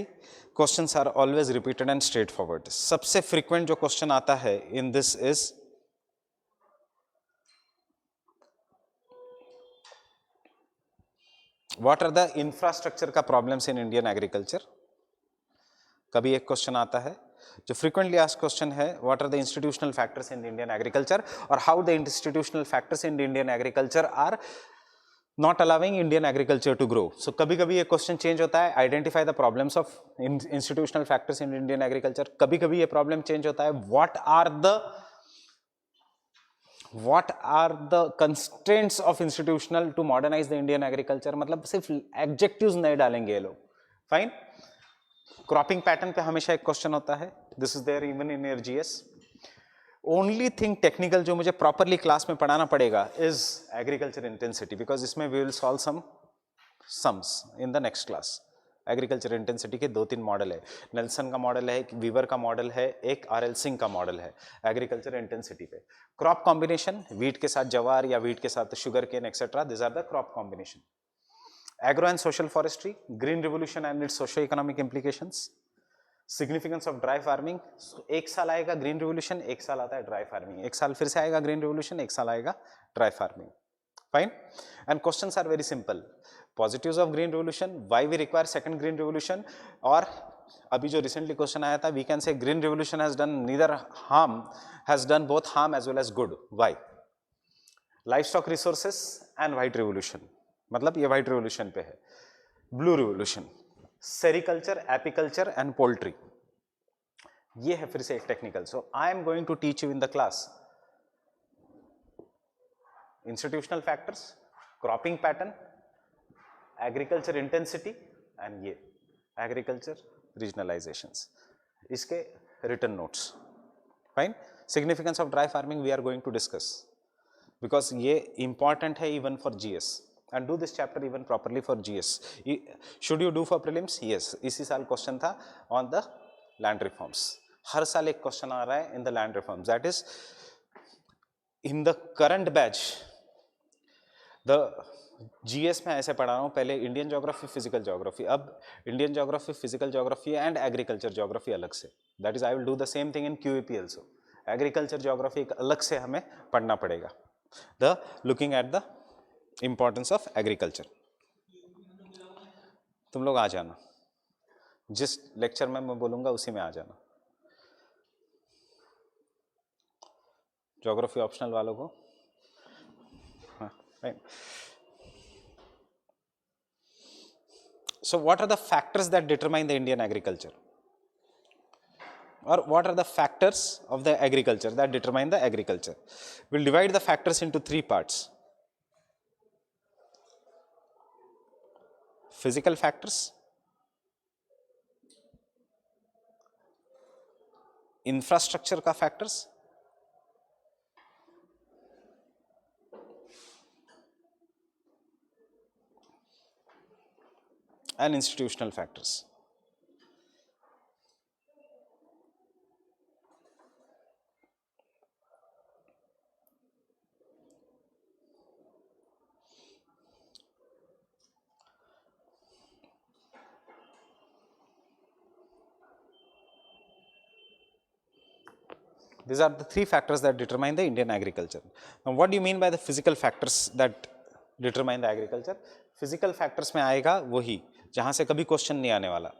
questions are always repeated and straightforward. सबसे frequent जो question आता है in this is what are the infrastructure का problems in Indian agriculture, कभी एक question आता है जो फ्रीक्वेंटली आस्क्ड क्वेश्चन है, what are the institutional factors in the Indian agriculture और how the institutional factors in the Indian agriculture are not allowing Indian agriculture to grow. So कभी कभी ये क्वेश्चन चेंज होता है, identify the problems of institutional factors in Indian agriculture. कभी कभी ये problem change होता है, what are the constraints of institutional to modernize the Indian agriculture. मतलब सिर्फ adjectives नहीं डालेंगे ये लोग. Fine. क्रॉपिंग पैटर्न पे हमेशा एक क्वेश्चन होता है, this is there even in your GS. Only thing technical जो मुझे प्रॉपरली क्लास में पढ़ाना पड़ेगा इज एग्रीकल्चर इंटेंसिटी, बिकॉज इसमें we will solve some sums in the next class. Agriculture intensity के 2-3 मॉडल है, नेल्सन का मॉडल है, एक वीवर का मॉडल है, एक आर एल सिंह का मॉडल है एग्रीकल्चर इंटेंसिटी पे. क्रॉप कॉम्बिनेशन, वीट के साथ जवार या वीट के साथ sugarcane etcetera, this are the crop combination. Agro and social forestry, green revolution and its socio-economic implications, significance of dry farming. एक साल आएगा green revolution, एक साल आता है dry farming, एक साल फिर से आएगा green revolution, एक साल आएगा dry farming. Fine. And questions are very simple. Positives of green revolution, why we require second green revolution, और अभी जो recently question आया था, we can say green revolution has done neither harm, has done both harm as well as good. Why? Livestock resources and white revolution. मतलब ये white revolution पे है. Blue revolution, sericulture, apiculture and poultry, ये है फिर से एक technical. So I am going to teach you in the class institutional factors, cropping pattern, agriculture intensity and ये एग्रीकल्चर रीजनलाइजेशंस, इसके written notes. Fine. Significance of dry farming we are going to discuss because ये important है even for GS. And do this chapter even properly for GS. Should you do for prelims? Yes. इसी साल question था on the land reforms. हर साल एक question आ रहा है in the land reforms. That is in the current batch. The GS में ऐसे पढ़ा रहा हूँ, पहले इंडियन ज्योग्राफी, फिजिकल ज्योग्राफी, अब Indian geography, physical geography and agriculture geography अलग से. That is I will do the same thing in QAP also. Agriculture geography एक अलग से हमें पढ़ना पड़ेगा. The looking at the importance of agriculture. तुम लोग आ जाना, जिस लेक्चर में मैं बोलूंगा उसी में आ जाना. ज्योग्राफी ऑप्शनल वालों को, हाँ, right. So what are the factors that determine the Indian agriculture, or what are the factors of the agriculture that determine the agriculture? We'll divide the factors into 3 parts. Physical factors, infrastructure का factors, and institutional factors. These are the 3 factors that determine the Indian agriculture. Now, what do you mean by the physical factors that determine the agriculture? Physical factors में आएगा वही जहां से कभी question नहीं आने वाला.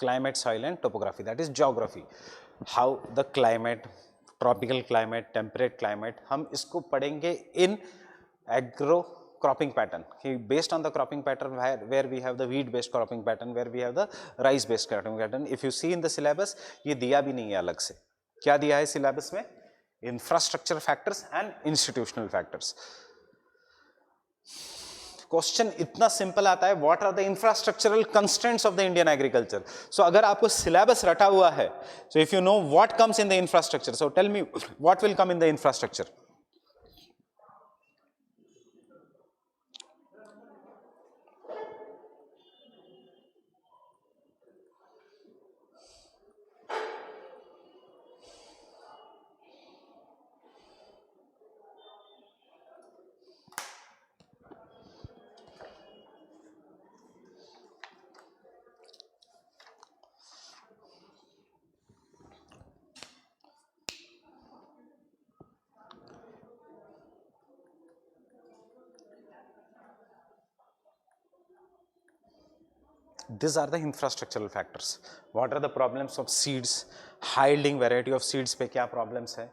Climate, soil and topography, that is geography. How the climate, tropical climate, temperate climate, हम इसको पढ़ेंगे in agro cropping pattern. Based on the cropping pattern where we have the wheat based cropping pattern, where we have the rice based cropping pattern. If you see in the syllabus, ये दिया भी नहीं है अलग से. क्या दिया है syllabus में? Infrastructure factors and institutional factors. Question इतना सिंपल आता है, what are the infrastructural constraints of the Indian agriculture. So अगर आपको सिलेबस रटा हुआ है, so if you know what comes in the infrastructure, so tell me what will come in the infrastructure. these are the infrastructural factors. What are the problems of seeds? High yielding variety of seeds पे क्या problems है?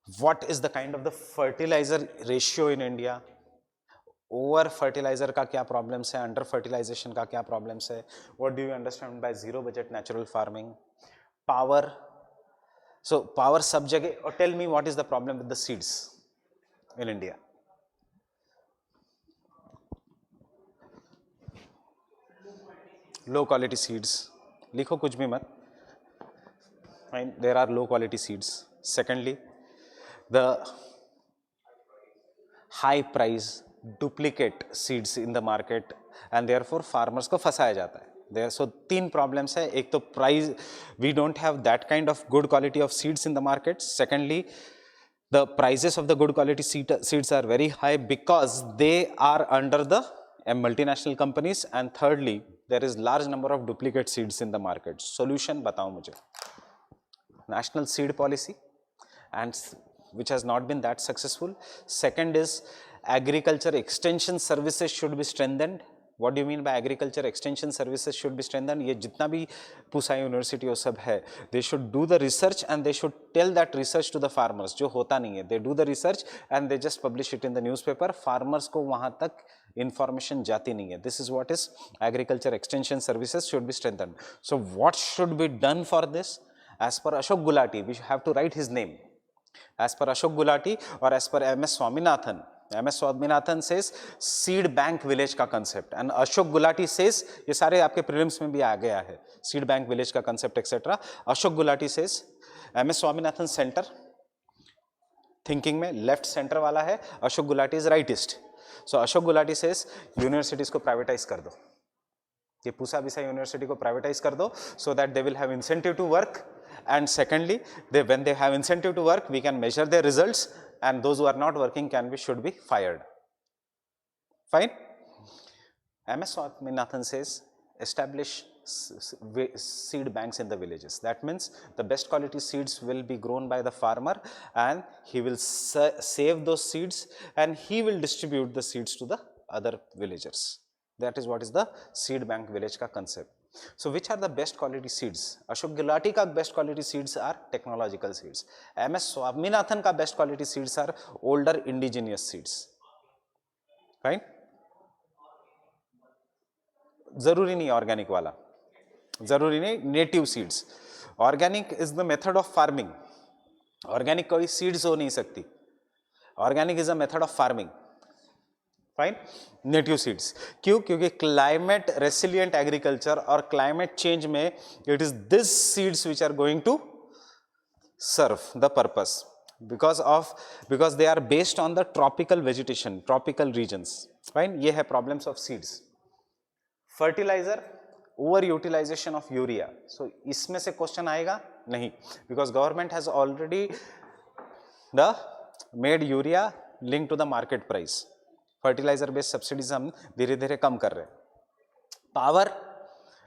What is the kind of the fertilizer ratio in India? Over fertilizer का क्या problems है, under fertilisation का क्या problems है, what do you understand by zero budget natural farming, power. So power सब जगह. और tell me what is the problem with the seeds in India. Low quality seeds. लिखो कुछ भी मत. Fine, there are low quality seeds. Secondly, the high price duplicate seeds in the market and therefore farmers को फंसाया जाता है. There so 3 problems है. एक तो price, we don't have that kind of good quality of seeds in the market. Secondly, the prices of the good quality seeds are very high because they are under the multinational companies. And thirdly, there is large number of duplicate seeds in the market. Solution बताओ मुझे. National seed policy, and which has not been that successful. Second is agriculture extension services should be strengthened. What do you mean by agriculture extension services should be strengthened? ये जितना भी Pusa university वो सब है, they should do the research and they should tell that research to the farmers. जो होता नहीं है, they do the research and they just publish it in the newspaper. Farmers को वहाँ तक information जाती नहीं है. This is what is agriculture extension services should be strengthened. So what should be done for this? As per Ashok Gulati, we have to write his name. As per Ashok Gulati or as per M.S. Swaminathan, M.S. Swaminathan says seed bank village का concept, and Ashok Gulati says, ये सारे आपके prelims में भी आ गया है, seed bank village का concept etc. Ashok Gulati says, M.S. Swaminathan center thinking में left center वाला है, Ashok Gulati is rightist. So Ashok Gulati says universities को privatize कर दो, ये पूसा विसा यूनिवर्सिटी को प्राइवेटाइज कर दो, so that they will have incentive to work. And secondly, when they have incentive to work, we can measure their results, and those who are not working should be fired. Fine. M.S. Swaminathan says establish seed banks in the villages. That means the best quality seeds will be grown by the farmer, and he will save those seeds and he will distribute the seeds to the other villagers. That is what is the seed bank village ka concept. So which are the best quality seeds? Ashok Gulati ka best quality seeds are technological seeds. M.S. Swaminathan ka best quality seeds are older indigenous seeds. Fine. जरूरी नहीं organic वाला, जरूरी नहीं native seeds. Organic is the method of farming. Organic कोई seeds हो नहीं सकती. Organic is a method of farming. Fine. Native seeds क्यों? क्योंकि क्लाइमेट रेसिलिएंट एग्रीकल्चर और क्लाइमेट चेंज में it is this seeds which are going to serve the purpose, because they are based on the tropical vegetation, tropical regions. फाइन. ये है problems of seeds. Fertiliser, over utilisation of urea. So इसमें से question आएगा नहीं, because government has already the made urea link to the market price. Fertiliser based subsidies हम धीरे धीरे कम कर रहे हैं. पावर,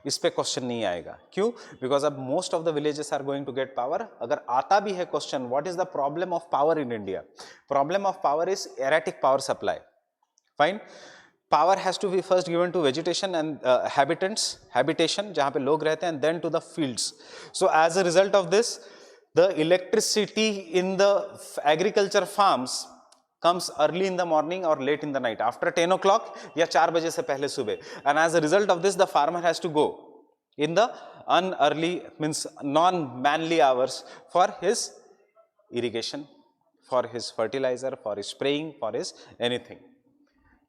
इस पे क्वेश्चन नहीं आएगा. क्यों? बिकॉज अब most of the villages are going to get power. अगर आता भी है question, what is the problem of power in India? Problem of power is erratic power supply. Fine. Power has to be first given to vegetation and habitation जहाँ पे लोग रहते हैं, and then to the fields. So as a result of this, the electricity in the agriculture farms comes early in the morning or late in the night, after 10 o'clock या 4 बजे से पहले सुबह. And as a result of this, the farmer has to go in the unearly, means non-manly hours for his irrigation, for his fertilizer, for his spraying, for his anything.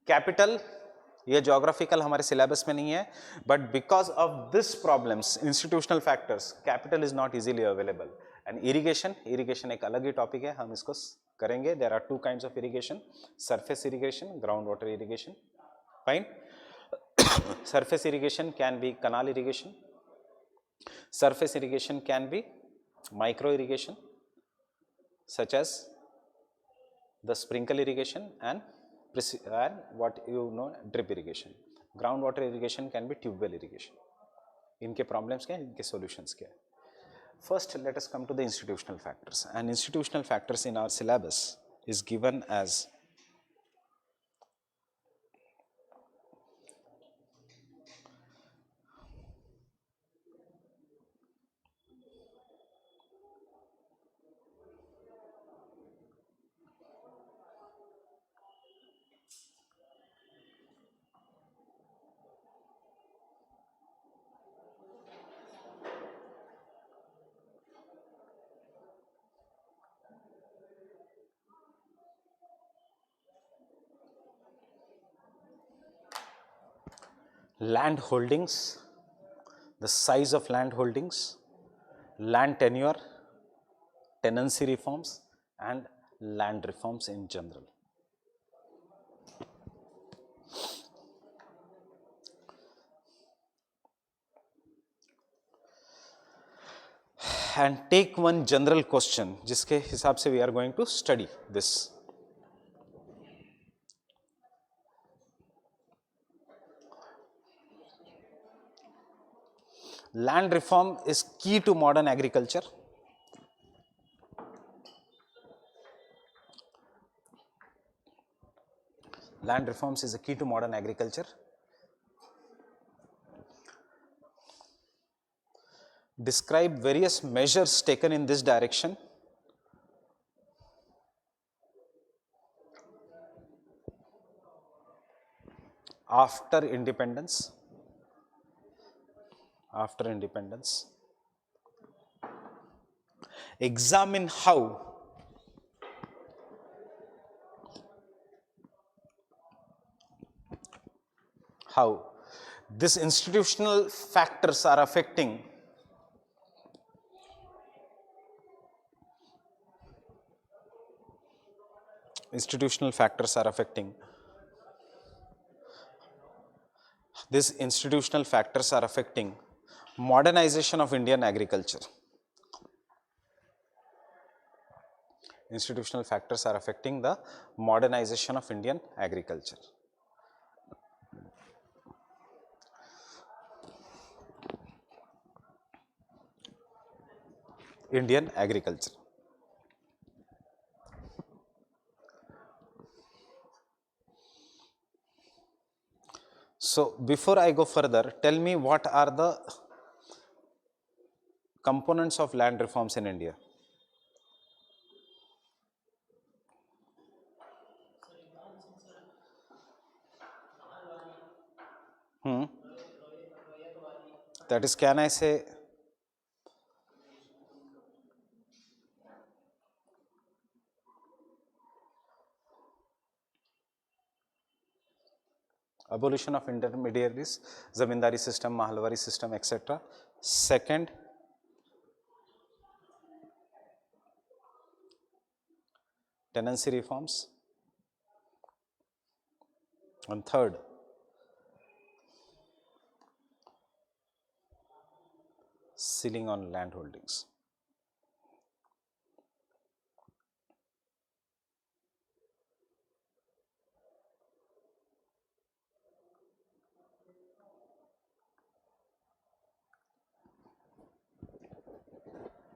Capital, ये geographical हमारे syllabus में नहीं है, but because of this problems, institutional factors, capital is not easily available. And irrigation एक अलग ही topic है, हम इसको करेंगे. There are 2 kinds of irrigation, surface irrigation, ground water irrigation. Fine. Surface irrigation can be canal irrigation, surface irrigation can be micro irrigation such as the sprinkle irrigation and what you know drip irrigation. Ground water irrigation can be tube well irrigation. इनके problems क्या हैं, इनके solutions क्या है? First let us come to the institutional factors. And institutional factors in our syllabus is given as land holdings, the size of land holdings, land tenure, tenancy reforms, and land reforms in general. And take one general question जिसके हिसाब से we are going to study this. Land reform is key to modern agriculture. Land reforms is a key to modern agriculture. Describe various measures taken in this direction. After independence. After independence. Examine how these institutional factors are affecting modernization of Indian agriculture. Institutional factors are affecting the modernization of Indian agriculture. Indian agriculture. So before I go further, tell me what are the components of land reforms in India? That is, can I say abolition of intermediaries, zamindari system, mahalwari system, etc. Second, tenancy reforms. And third, ceiling on land holdings.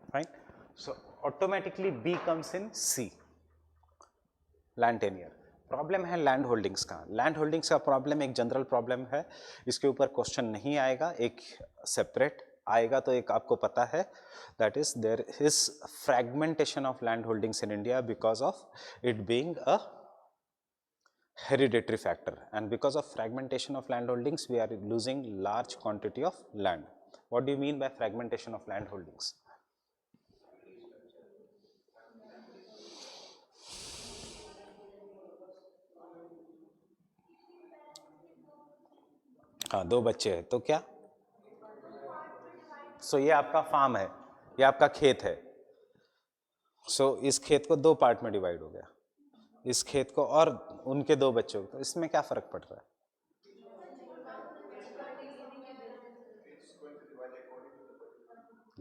Fine. So automatically B comes in C, land tenure. Problem है land holdings का. Land holdings का problem एक general problem है, इसके ऊपर question नहीं आएगा, एक सेपरेट आएगा. तो एक आपको पता है, that is there is fragmentation of land holdings in India because of it being a hereditary factor, and because of fragmentation of land holdings we are losing large quantity of land. What do you mean by fragmentation of land holdings? हाँ, 2 बच्चे हैं तो क्या? सो ये आपका farm है, ये आपका खेत है. सो इस खेत को 2 पार्ट में डिवाइड हो गया, इस खेत को और उनके 2 बच्चों को. तो इसमें क्या फर्क पड़ रहा है?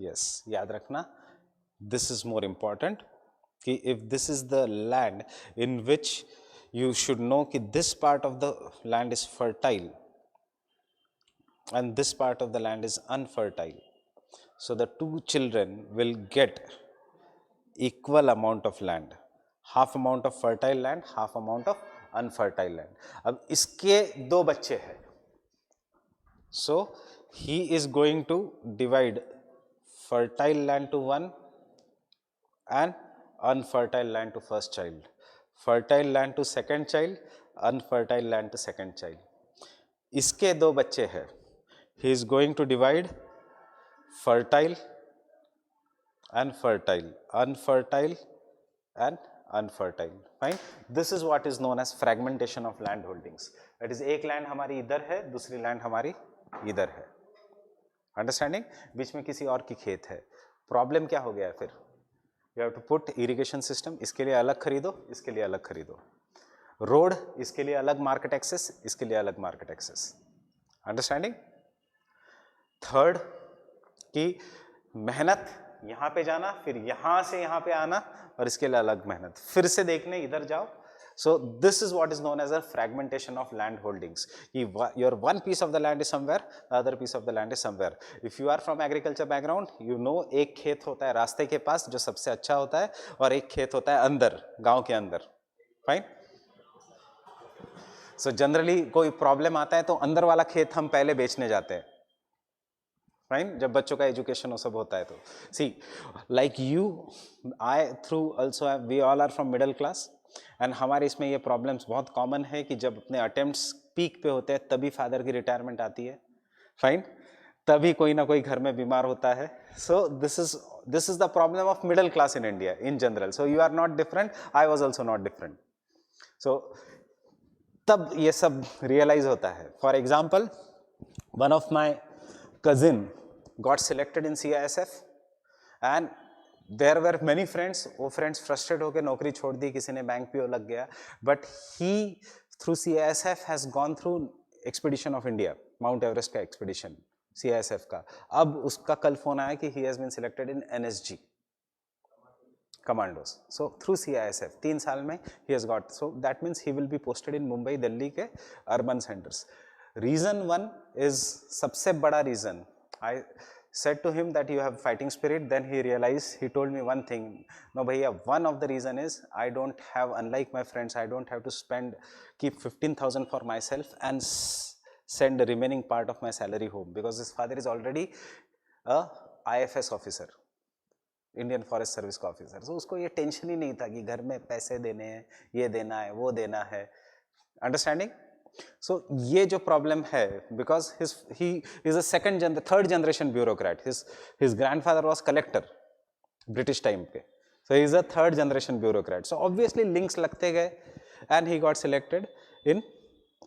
यस, याद रखना, दिस इज मोर इम्पॉर्टेंट कि if this is the land in which you should know कि this part of the land is fertile and this part of the land is unfertile. So the 2 children will get equal amount of land, half amount of fertile land, half amount of unfertile land. अब इसके 2 बच्चे हैं, so he is going to divide fertile land to 1 and unfertile land to first child, fertile land to second child, unfertile land to second child. इसके 2 बच्चे हैं, he is going to divide fertile and fertile, unfertile and unfertile. Fine. This is what is known as fragmentation of land holdings. That is एक land हमारी इधर है, दूसरी land हमारी इधर है. अंडरस्टैंडिंग. बीच में किसी और की खेत है. प्रॉब्लम क्या हो गया है फिर? You have to put irrigation system. इसके लिए अलग खरीदो, इसके लिए अलग खरीदो. रोड, इसके लिए अलग मार्केट एक्सेस, इसके लिए अलग मार्केट एक्सेस. अंडरस्टैंडिंग. थर्ड कि मेहनत यहां पे जाना, फिर यहां से यहां पे आना, और इसके लिए अलग मेहनत, फिर से देखने इधर जाओ. So this is what is known as a fragmentation of land holdings. Your one piece of the land is somewhere, the other piece of the land is somewhere. If you are from agriculture background, you know एक खेत होता है रास्ते के पास जो सबसे अच्छा होता है, और एक खेत होता है अंदर, गांव के अंदर. फाइन. सो जनरली कोई प्रॉब्लम आता है तो अंदर वाला खेत हम पहले बेचने जाते हैं. फाइन. जब बच्चों का एजुकेशन वो सब होता है तो see like you, I through also, we all are from middle class, and हमारे इसमें ये प्रॉब्लम्स बहुत कॉमन है कि जब अपने अटेम्प्ट्स पीक पे होते हैं तभी फादर की रिटायरमेंट आती है. फाइन. तभी कोई ना कोई घर में बीमार होता है. So this is the problem of middle class in India in general. So you are not different, I was also not different. So तब ये सब रियलाइज होता है. For example, one of my cousin got selected in CISF and there were many friends. वो friends frustrated होकर नौकरी छोड़ दी, किसी ने बैंक पीओ लग गया, but he through CISF has gone through expedition of India, Mount Everest का expedition CISF का. अब उसका कल फोन आया कि he has been selected in NSG commandos. So through CISF 3 साल में he has got, so that means he will be posted in Mumbai, Delhi के urban centers. Reason one is सबसे बड़ा reason. I said to him that you have fighting spirit. Then he realized, he told me one thing. No भैया, one of the reason is I don't have, unlike my friends, I don't have to keep 15,000 for myself and send the remaining part of my salary home, because his father is already a IFS officer, Indian forest service का officer. So उसको ये tension ही नहीं था कि घर में पैसे देने हैं, ये देना है, वो देना है. अंडरस्टैंडिंग. So ये जो प्रॉब्लम है, because he is a third generation bureaucrat. His grandfather was collector British time पे. So he is a third generation bureaucrat. So obviously links लगते गए and he got selected in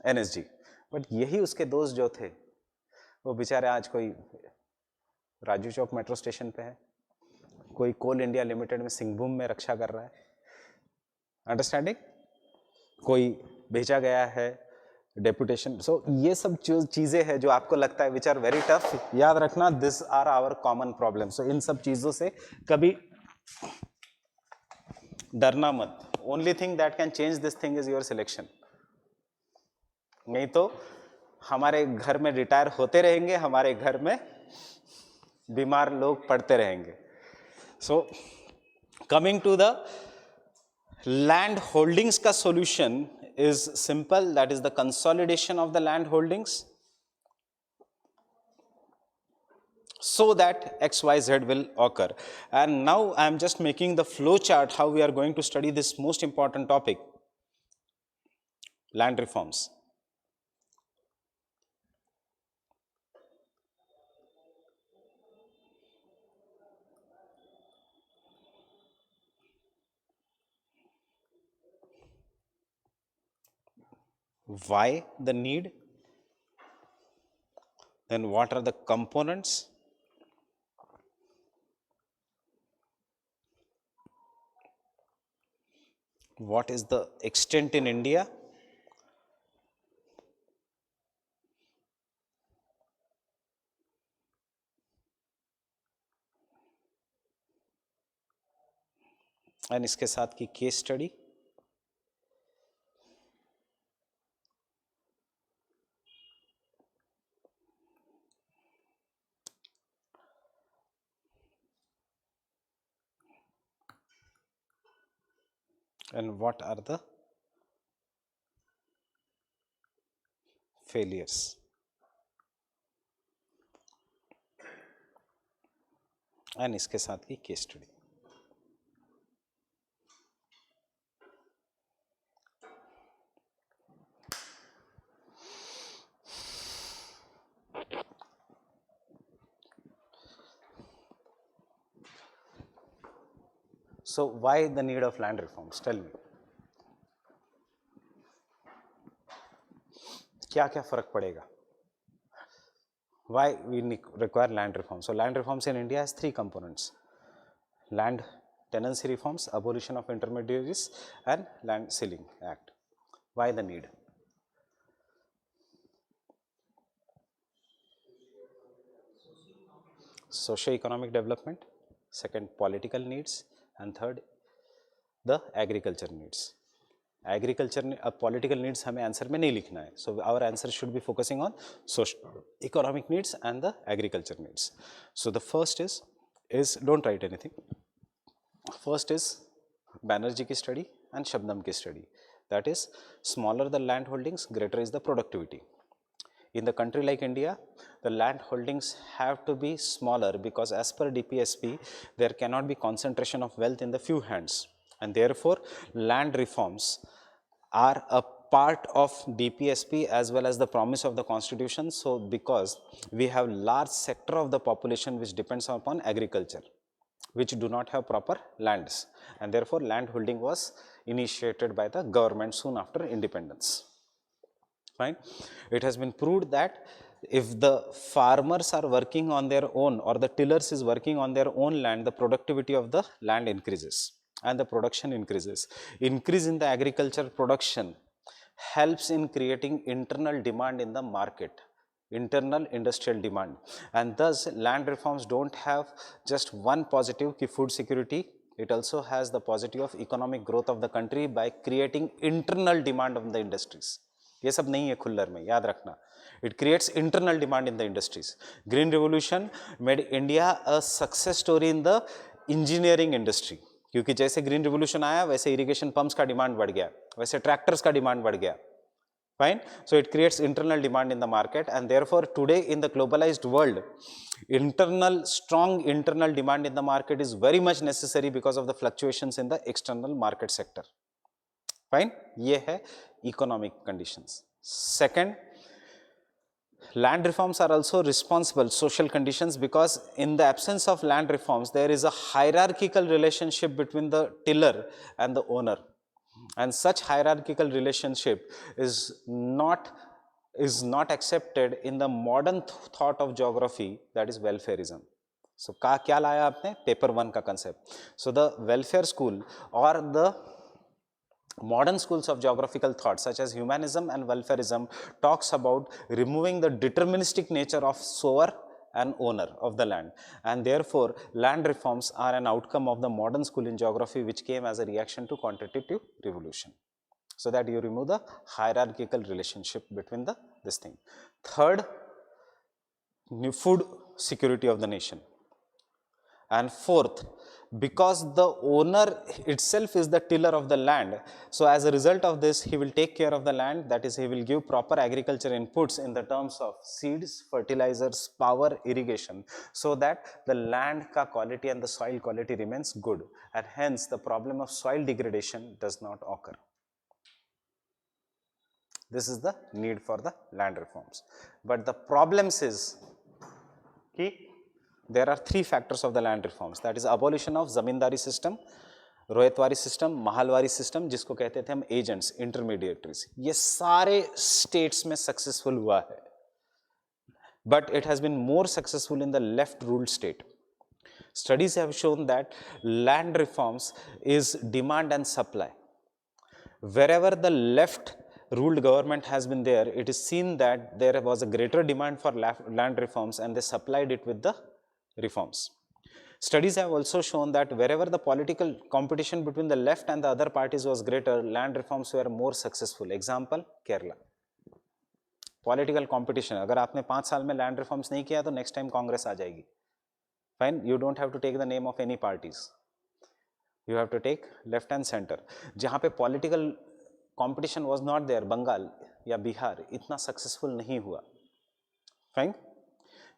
NSG. But यही उसके दोस्त जो थे, वो बेचारे आज कोई राजू चौक मेट्रो स्टेशन पे है, कोई कोल इंडिया लिमिटेड में सिंहभूम में रक्षा कर रहा है. अंडरस्टैंडिंग. कोई भेजा गया है डेपुटेशन. सो ये सब चीजें हैं जो आपको लगता है विच आर वेरी टफ. याद रखना, this are our common problem. So इन सब चीजों से कभी डरना मत. Only thing that can change this thing is your selection. नहीं तो हमारे घर में रिटायर होते रहेंगे, हमारे घर में बीमार लोग पड़ते रहेंगे. So coming to the land holdings का solution is simple. That is the consolidation of the land holdings so that XYZ will occur. And now I am just making the flow chart how we are going to study this most important topic, land reforms. Why the need? Then what are the components? What is the extent in India? And इसके साथ की case study. And what are the failures? And इसके साथ की case study. So why the need of land reforms? Tell me. क्या क्या फर्क पड़ेगा? Why we require land reforms? So land reforms in India has three components: land tenancy reforms, abolition of intermediaries, and land ceiling act. Why the need? Socio-economic development, second political needs, and third the agriculture needs. Agriculture political needs हमें answer में नहीं लिखना है. So our answer should be focusing on social economic needs and the agriculture needs. So the first is don't write anything. First is Banerjee की study and Shabnam की study. That is smaller the land holdings, greater is the productivity. In the country like India, the land holdings have to be smaller because as per DPSP, there cannot be concentration of wealth in the few hands, and therefore land reforms are a part of DPSP as well as the promise of the constitution. So because we have large sector of the population which depends upon agriculture, which do not have proper lands, and therefore land holding was initiated by the government soon after independence. Fine. It has been proved that if the farmers are working on their own or the tillers is working on their own land, the productivity of the land increases and the production increases. Increase in the agriculture production helps in creating internal demand in the market, internal industrial demand, and thus land reforms don't have just one positive ki food security. It also has the positive of economic growth of the country by creating internal demand of the industries. ये सब नहीं है खुल्लर में, याद रखना. It creates internal demand in the industries. Green Revolution made India a success story in the engineering industry. क्योंकि जैसे green revolution आया वैसे इरिगेशन पंप्स का डिमांड बढ़ गया, वैसे ट्रैक्टर्स का डिमांड बढ़ गया. Fine. So it creates internal demand in the market, and therefore today in the globalized world, strong internal demand in the market is very much necessary because of the fluctuations in the external market sector. Fine. ये है economic conditions. Second, land reforms are also responsible social conditions because in the absence of land reforms, there is a hierarchical relationship between the tiller and the owner, and such hierarchical relationship is not accepted in the modern thought of geography, that is welfareism. So क्या लाया आपने? Paper 1 का concept. So the welfare school or the modern schools of geographical thought such as humanism and welfareism talks about removing the deterministic nature of sower and owner of the land, and therefore land reforms are an outcome of the modern school in geography which came as a reaction to quantitative revolution, so that you remove the hierarchical relationship between this thing. Third, new food security of the nation. And fourth, because the owner itself is the tiller of the land, so as a result of this he will take care of the land, that is he will give proper agriculture inputs in the terms of seeds, fertilizers, power, irrigation, so that the land ka quality and the soil quality remains good, and hence the problem of soil degradation does not occur. This is the need for the land reforms. But the problems is ki there are three factors of the land reforms, that is abolition of zamindari system, Ryotwari system, Mahalwari system, जिसको कहते थे हम agents, intermediaries. ये सारे states में successful हुआ है, but it has been more successful in the left ruled state. Studies have shown that land reforms is demand and supply. Wherever the left ruled government has been there, it is seen that there was a greater demand for land reforms and they supplied it with the reforms. Studies have also shown that wherever the political competition between the left and the other parties was greater, land reforms were more successful. Example, Kerala. Political competition, अगर आपने 5 साल में land reforms नहीं किया तो next time Congress आ जाएगी. Fine, you don't have to take the name of any parties. You have to take left and center. जहाँ पे political competition was not there, Bengal या बिहार इतना successful नहीं हुआ. Fine.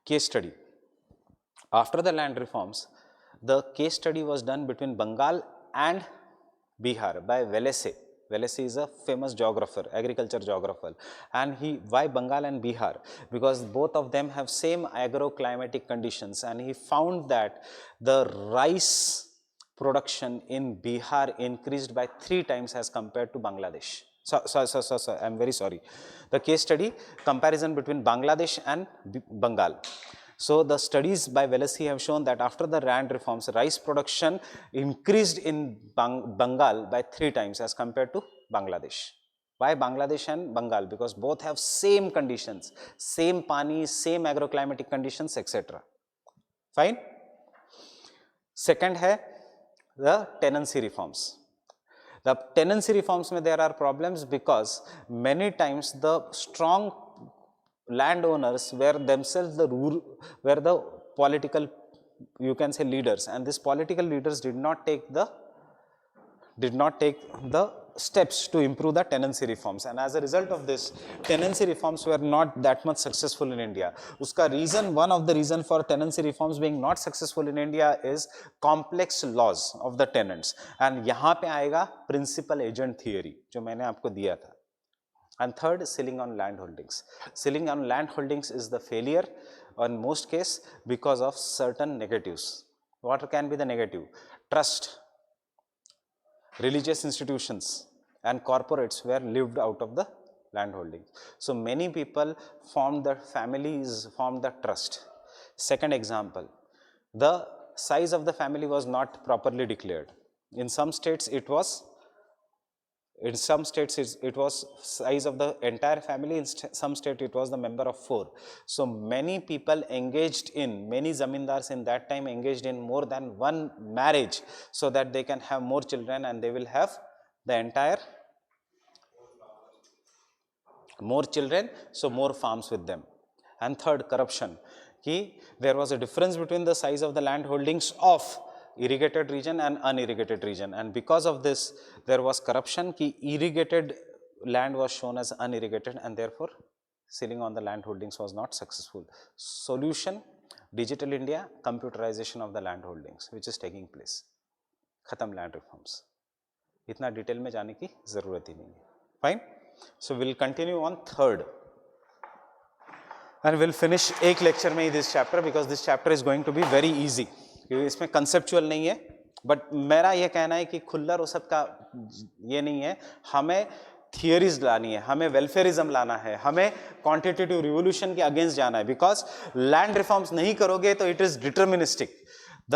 Case study. After the land reforms, the case study was done between Bengal and Bihar by Velese. Velese is a famous geographer, agriculture geographer. And why Bengal and Bihar? Because both of them have same agroclimatic conditions, and he found that the rice production in Bihar increased by 3 times as compared to Bangladesh. So, I'm very sorry. The case study comparison between Bangladesh and Bengal. So the studies by Velasquez have shown that after the land reforms, rice production increased in Bengal by 3 times as compared to Bangladesh. Why Bangladesh and Bengal? Because both have same conditions, same pani, same agroclimatic conditions, etc. Fine. Second है the tenancy reforms. The tenancy reforms में there are problems because many times the strong landowners were themselves were the political, you can say, leaders, and these political leaders did not take the steps to improve the tenancy reforms, and as a result of this, tenancy reforms were not that much successful in India. Uska reason, one of the reason for tenancy reforms being not successful in India is complex laws of the tenants, and यहाँ पे आएगा principal agent theory जो मैंने आपको दिया था. And third, selling on land holdings. Selling on land holdings is the failure in most case because of certain negatives. What can be the negative? Trust, religious institutions and corporates were lived out of the land holdings. So many people formed the families, formed the trust. Second example, the size of the family was not properly declared. In some states it was size of the entire family, in some state it was the member of 4. So many people engaged in, many zamindars in that time engaged in more than one marriage so that they can have more children and they will have the entire more children, so more farms with them. And third, corruption. There was a difference between the size of the land holdings of irrigated region and unirrigated region, and because of this there was corruption. Irrigated land was shown as unirrigated and therefore selling on the land holdings was not successful. Solution, Digital India, computerization of the land holdings which is taking place. Khatam land reforms. Itna detail mein jaane ki zarurat hi nahi hai. Fine. So we'll continue on third and we'll finish एक lecture में this chapter because this chapter is going to be very easy. इसमें conceptual नहीं है, but मेरा ये कहना है कि खुल्लर वो सब का ये नहीं है. हमें थियरीज लानी है, हमें वेलफेयरिज्म लाना है, हमें क्वांटिटेटिव रिवोल्यूशन के अगेंस्ट जाना है. बिकॉज लैंड रिफॉर्म्स नहीं करोगे तो it is deterministic. The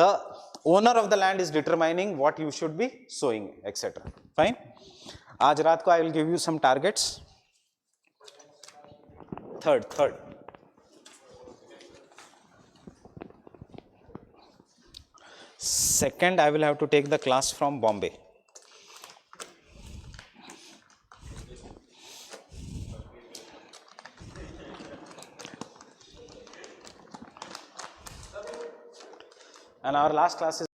owner of the land is determining what you should be sowing etcetera. Fine. आज रात को I will give you some targets. Third Second, I will have to take the class from Bombay. And our last class is